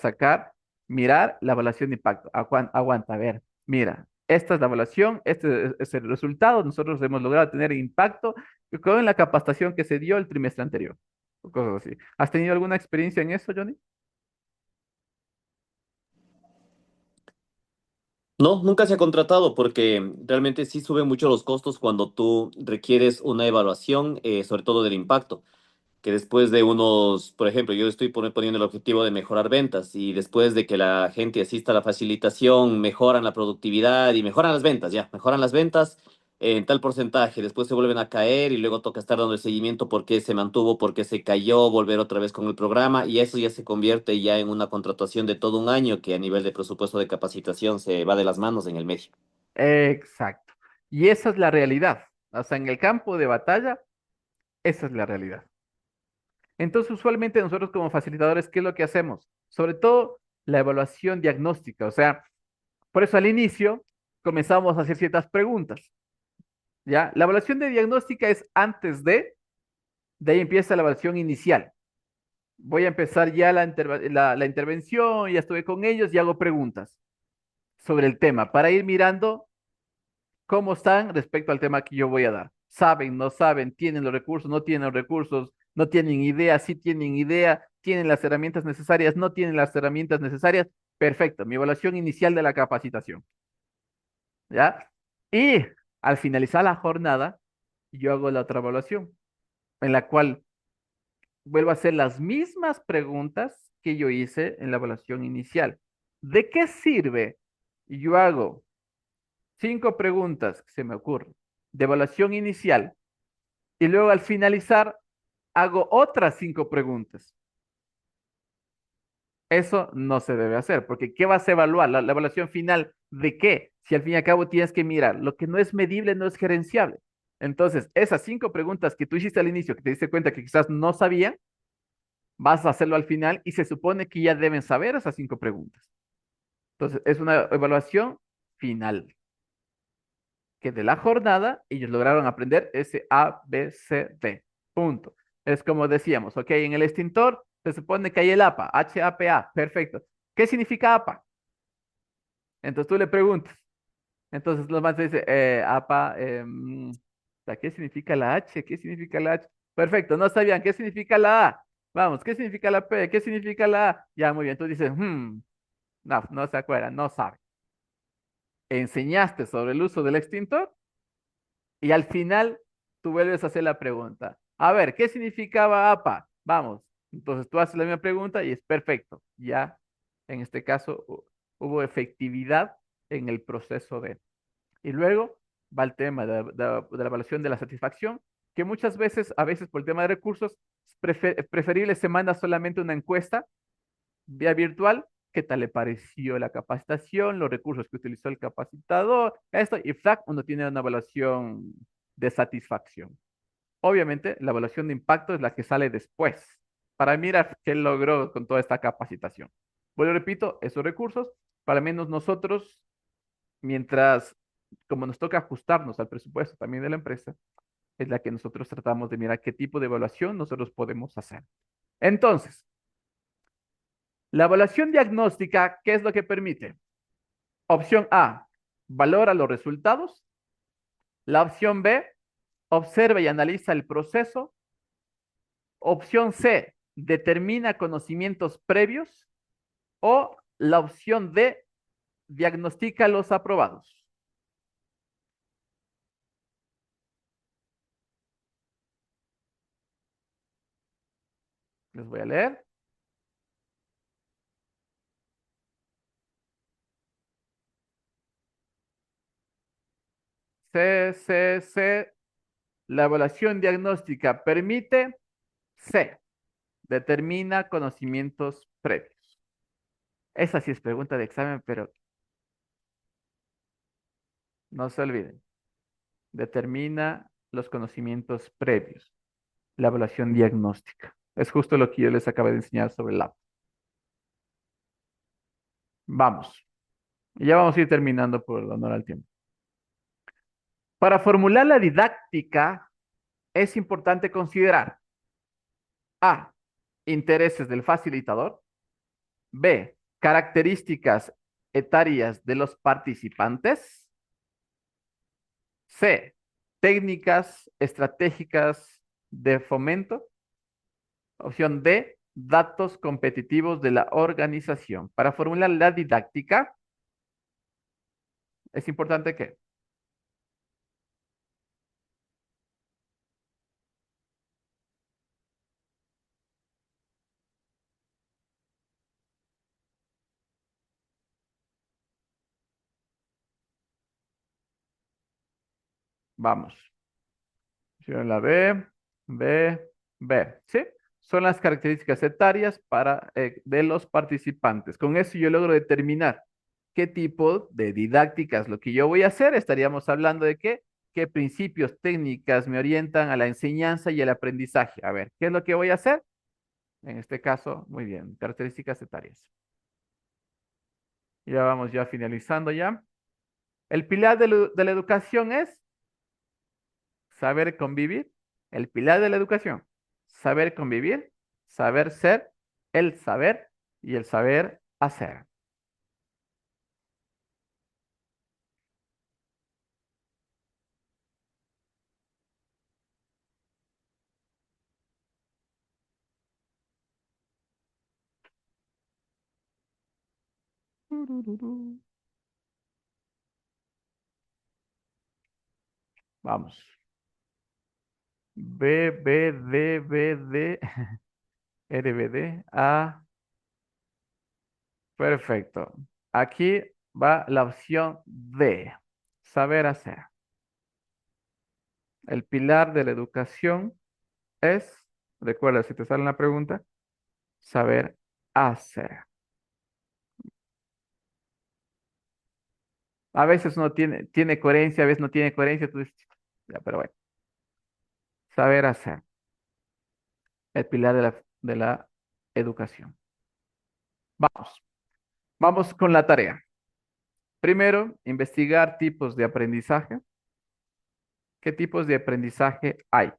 mirar la evaluación de impacto. Aguanta, a ver, mira, esta es la evaluación, este es el resultado, nosotros hemos logrado tener impacto con la capacitación que se dio el trimestre anterior, o cosas así. ¿Has tenido alguna experiencia en eso, Johnny? No, nunca se ha contratado porque realmente sí suben mucho los costos cuando tú requieres una evaluación, sobre todo del impacto. Que después de unos, por ejemplo, yo estoy poniendo el objetivo de mejorar ventas y después de que la gente asista a la facilitación, mejoran la productividad y mejoran las ventas, ya, mejoran las ventas en tal porcentaje, después se vuelven a caer y luego toca estar dando el seguimiento porque se mantuvo, porque se cayó, volver otra vez con el programa y eso ya se convierte ya en una contratación de todo un año que a nivel de presupuesto de capacitación se va de las manos en el medio. Exacto. Y esa es la realidad. O sea, en el campo de batalla, esa es la realidad. Entonces, usualmente nosotros como facilitadores, ¿qué es lo que hacemos? Sobre todo la evaluación diagnóstica. O sea, por eso al inicio comenzamos a hacer ciertas preguntas, ¿ya? La evaluación de diagnóstica es de ahí empieza la evaluación inicial. Voy a empezar ya la intervención, ya estuve con ellos y hago preguntas sobre el tema para ir mirando cómo están respecto al tema que yo voy a dar. ¿Saben, no saben? ¿Tienen los recursos, no tienen los recursos? ¿No tienen idea? ¿Sí tienen idea? ¿Tienen las herramientas necesarias? ¿No tienen las herramientas necesarias? Perfecto, mi evaluación inicial de la capacitación, ¿ya? Y al finalizar la jornada, yo hago la otra evaluación, en la cual vuelvo a hacer las mismas preguntas que yo hice en la evaluación inicial. ¿De qué sirve? Yo hago 5 preguntas que se me ocurren de evaluación inicial y luego al finalizar hago otras 5 preguntas. Eso no se debe hacer, porque ¿qué vas a evaluar? La evaluación final de qué? Si al fin y al cabo tienes que mirar, lo que no es medible no es gerenciable. Entonces, esas 5 preguntas que tú hiciste al inicio, que te diste cuenta que quizás no sabían, vas a hacerlo al final y se supone que ya deben saber esas 5 preguntas. Entonces, es una evaluación final, que de la jornada ellos lograron aprender ese A, B, C, D. Punto. Es como decíamos, ok, en el extintor se supone que hay el APA, HAPA, perfecto. ¿Qué significa APA? Entonces tú le preguntas. Entonces los más dice, APA, ¿qué significa la H? ¿Qué significa la H? Perfecto, no sabían qué significa la A. Vamos, ¿qué significa la P? ¿Qué significa la A? Ya, muy bien. Tú dices, no se acuerdan, no sabe. Enseñaste sobre el uso del extintor y al final tú vuelves a hacer la pregunta. A ver, ¿qué significaba APA? Vamos, Entonces tú haces la misma pregunta y es perfecto. Ya, en este caso, hubo efectividad en el proceso de... Y luego va el tema de la evaluación de la satisfacción, que muchas veces, a veces por el tema de recursos, es preferible se manda solamente una encuesta vía virtual. ¿Qué tal le pareció la capacitación, los recursos que utilizó el capacitador? Esto, y FLAC, uno tiene una evaluación de satisfacción. Obviamente, la evaluación de impacto es la que sale después, para mirar qué logró con toda esta capacitación. Bueno, repito, esos recursos, para menos nosotros, mientras, como nos toca ajustarnos al presupuesto también de la empresa, es la que nosotros tratamos de mirar qué tipo de evaluación nosotros podemos hacer. Entonces, la evaluación diagnóstica, ¿qué es lo que permite? Opción A, valora los resultados. La opción B, observa y analiza el proceso. Opción C, determina conocimientos previos. O la opción D, diagnostica los aprobados. Les voy a leer. C, C, C. La evaluación diagnóstica permite. C, determina conocimientos previos. Esa sí es pregunta de examen, pero no se olviden. Determina los conocimientos previos. La evaluación diagnóstica. Es justo lo que yo les acabo de enseñar sobre el lab. Vamos. Y ya vamos a ir terminando por honor al tiempo. Para formular la didáctica es importante considerar A, intereses del facilitador. B, características etarias de los participantes. C, técnicas estratégicas de fomento. Opción D, datos competitivos de la organización. Para formular la didáctica, es importante que vamos. Opción la B, B, B. ¿Sí? Son las características etarias de los participantes. Con eso yo logro determinar qué tipo de didáctica es lo que yo voy a hacer. Estaríamos hablando de qué principios, técnicas me orientan a la enseñanza y el aprendizaje. A ver, ¿qué es lo que voy a hacer? En este caso, muy bien, características etarias. Ya vamos ya finalizando ya. El pilar de la educación es saber convivir. El pilar de la educación, saber convivir, saber ser, el saber y el saber hacer. Vamos. B, B, D, B, D, R, B, D, A. Perfecto. Aquí va la opción D, saber hacer. El pilar de la educación es, recuerda, si te sale la pregunta, saber hacer. A veces uno tiene coherencia, a veces no tiene coherencia, tú dices, ya, pero bueno, saber hacer. El pilar de la educación. Vamos, vamos con la tarea. Primero, investigar tipos de aprendizaje. ¿Qué tipos de aprendizaje hay?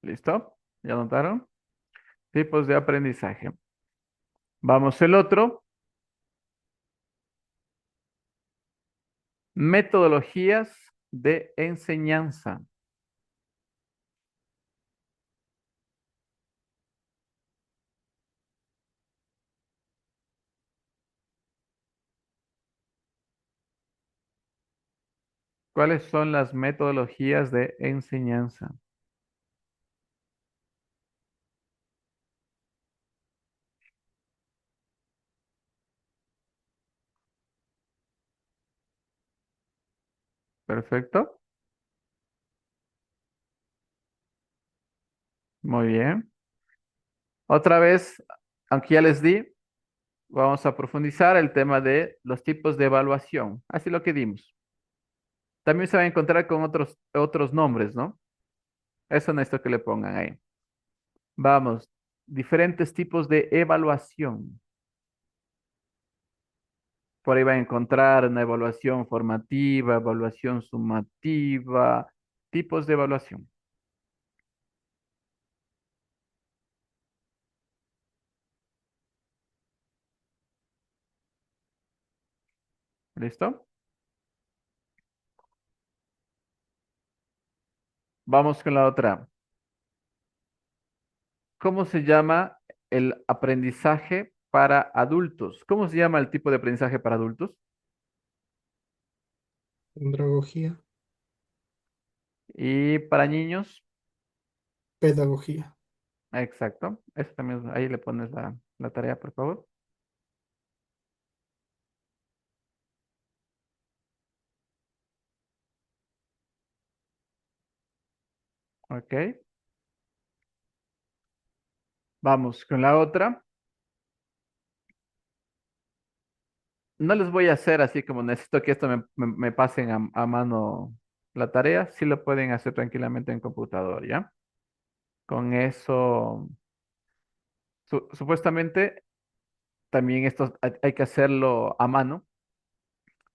¿Listo? ¿Ya notaron? Tipos de aprendizaje. Vamos, el otro. Metodologías de enseñanza. ¿Cuáles son las metodologías de enseñanza? Perfecto. Muy bien. Otra vez, aunque ya les di, vamos a profundizar el tema de los tipos de evaluación. Así lo que dimos. También se va a encontrar con otros nombres, ¿no? Eso necesito que le pongan ahí. Vamos, diferentes tipos de evaluación. Por ahí va a encontrar una evaluación formativa, evaluación sumativa, tipos de evaluación. ¿Listo? Vamos con la otra. ¿Cómo se llama el aprendizaje para adultos? ¿Cómo se llama el tipo de aprendizaje para adultos? Andragogía, Y para niños, pedagogía. exacto. Eso también, ahí le pones la tarea, por favor. Ok. Vamos con la otra. No les voy a hacer así como necesito que esto me pasen a mano la tarea. Sí lo pueden hacer tranquilamente en computador, ¿ya? Con eso, supuestamente también esto hay que hacerlo a mano,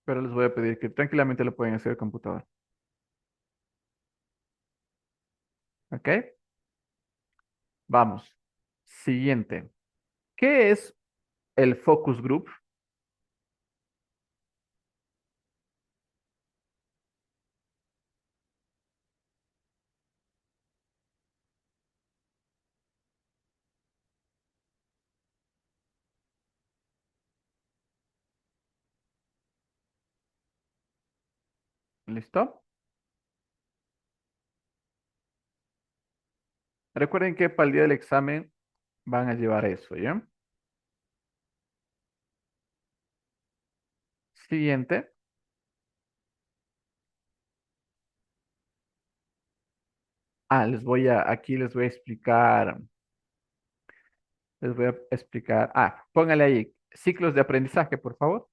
pero les voy a pedir que tranquilamente lo pueden hacer en computador. ¿Ok? Vamos. Siguiente. ¿Qué es el focus group? ¿Listo? Recuerden que para el día del examen van a llevar eso, ¿ya? Siguiente. Aquí les voy a explicar, póngale ahí, ciclos de aprendizaje, por favor.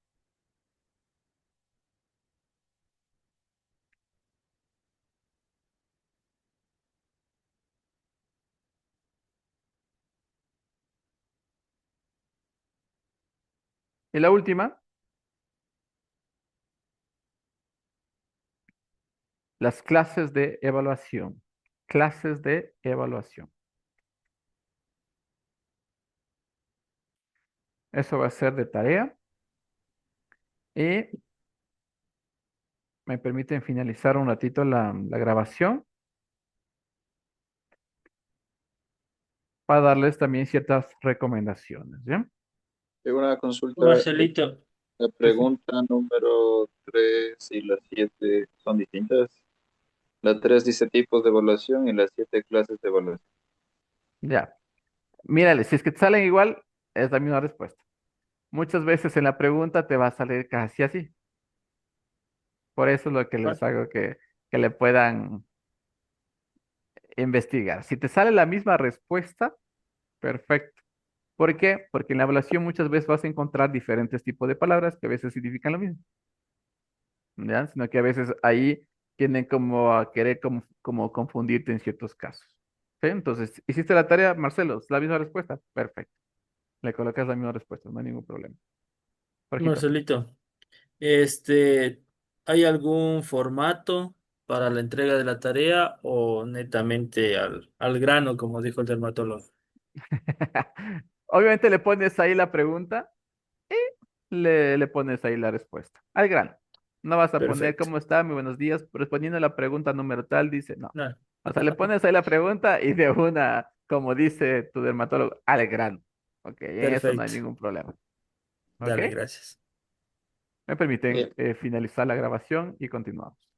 Y la última, las clases de evaluación. Clases de evaluación. Eso va a ser de tarea. Y me permiten finalizar un ratito la grabación para darles también ciertas recomendaciones, ¿ya? Tengo una consulta. Marcelito, La Sí, sí. pregunta número 3 y la 7 son distintas. La 3 dice tipos de evaluación y las 7 clases de evaluación. Ya. Mírale, si es que te salen igual, es la misma respuesta. Muchas veces en la pregunta te va a salir casi así. Por eso es lo que les hago que le puedan investigar. Si te sale la misma respuesta, perfecto. ¿Por qué? Porque en la evaluación muchas veces vas a encontrar diferentes tipos de palabras que a veces significan lo mismo, ¿ya? Sino que a veces ahí tienden como a querer como confundirte en ciertos casos. ¿Sí? Entonces, ¿hiciste la tarea, Marcelo? ¿Es la misma respuesta? Perfecto. Le colocas la misma respuesta, no hay ningún problema. Jorgito. Marcelito, ¿hay algún formato para la entrega de la tarea o netamente al grano, como dijo el dermatólogo? Obviamente le pones ahí la pregunta y le pones ahí la respuesta. Al grano. No vas a poner Perfecto. cómo está, muy buenos días, respondiendo a la pregunta número tal, dice no. No. O sea, le pones ahí la pregunta y de una, como dice tu dermatólogo, al grano. Ok, en eso no hay Perfecto. ningún problema. Ok, Dale, gracias. me permiten Bien. finalizar la grabación y continuamos.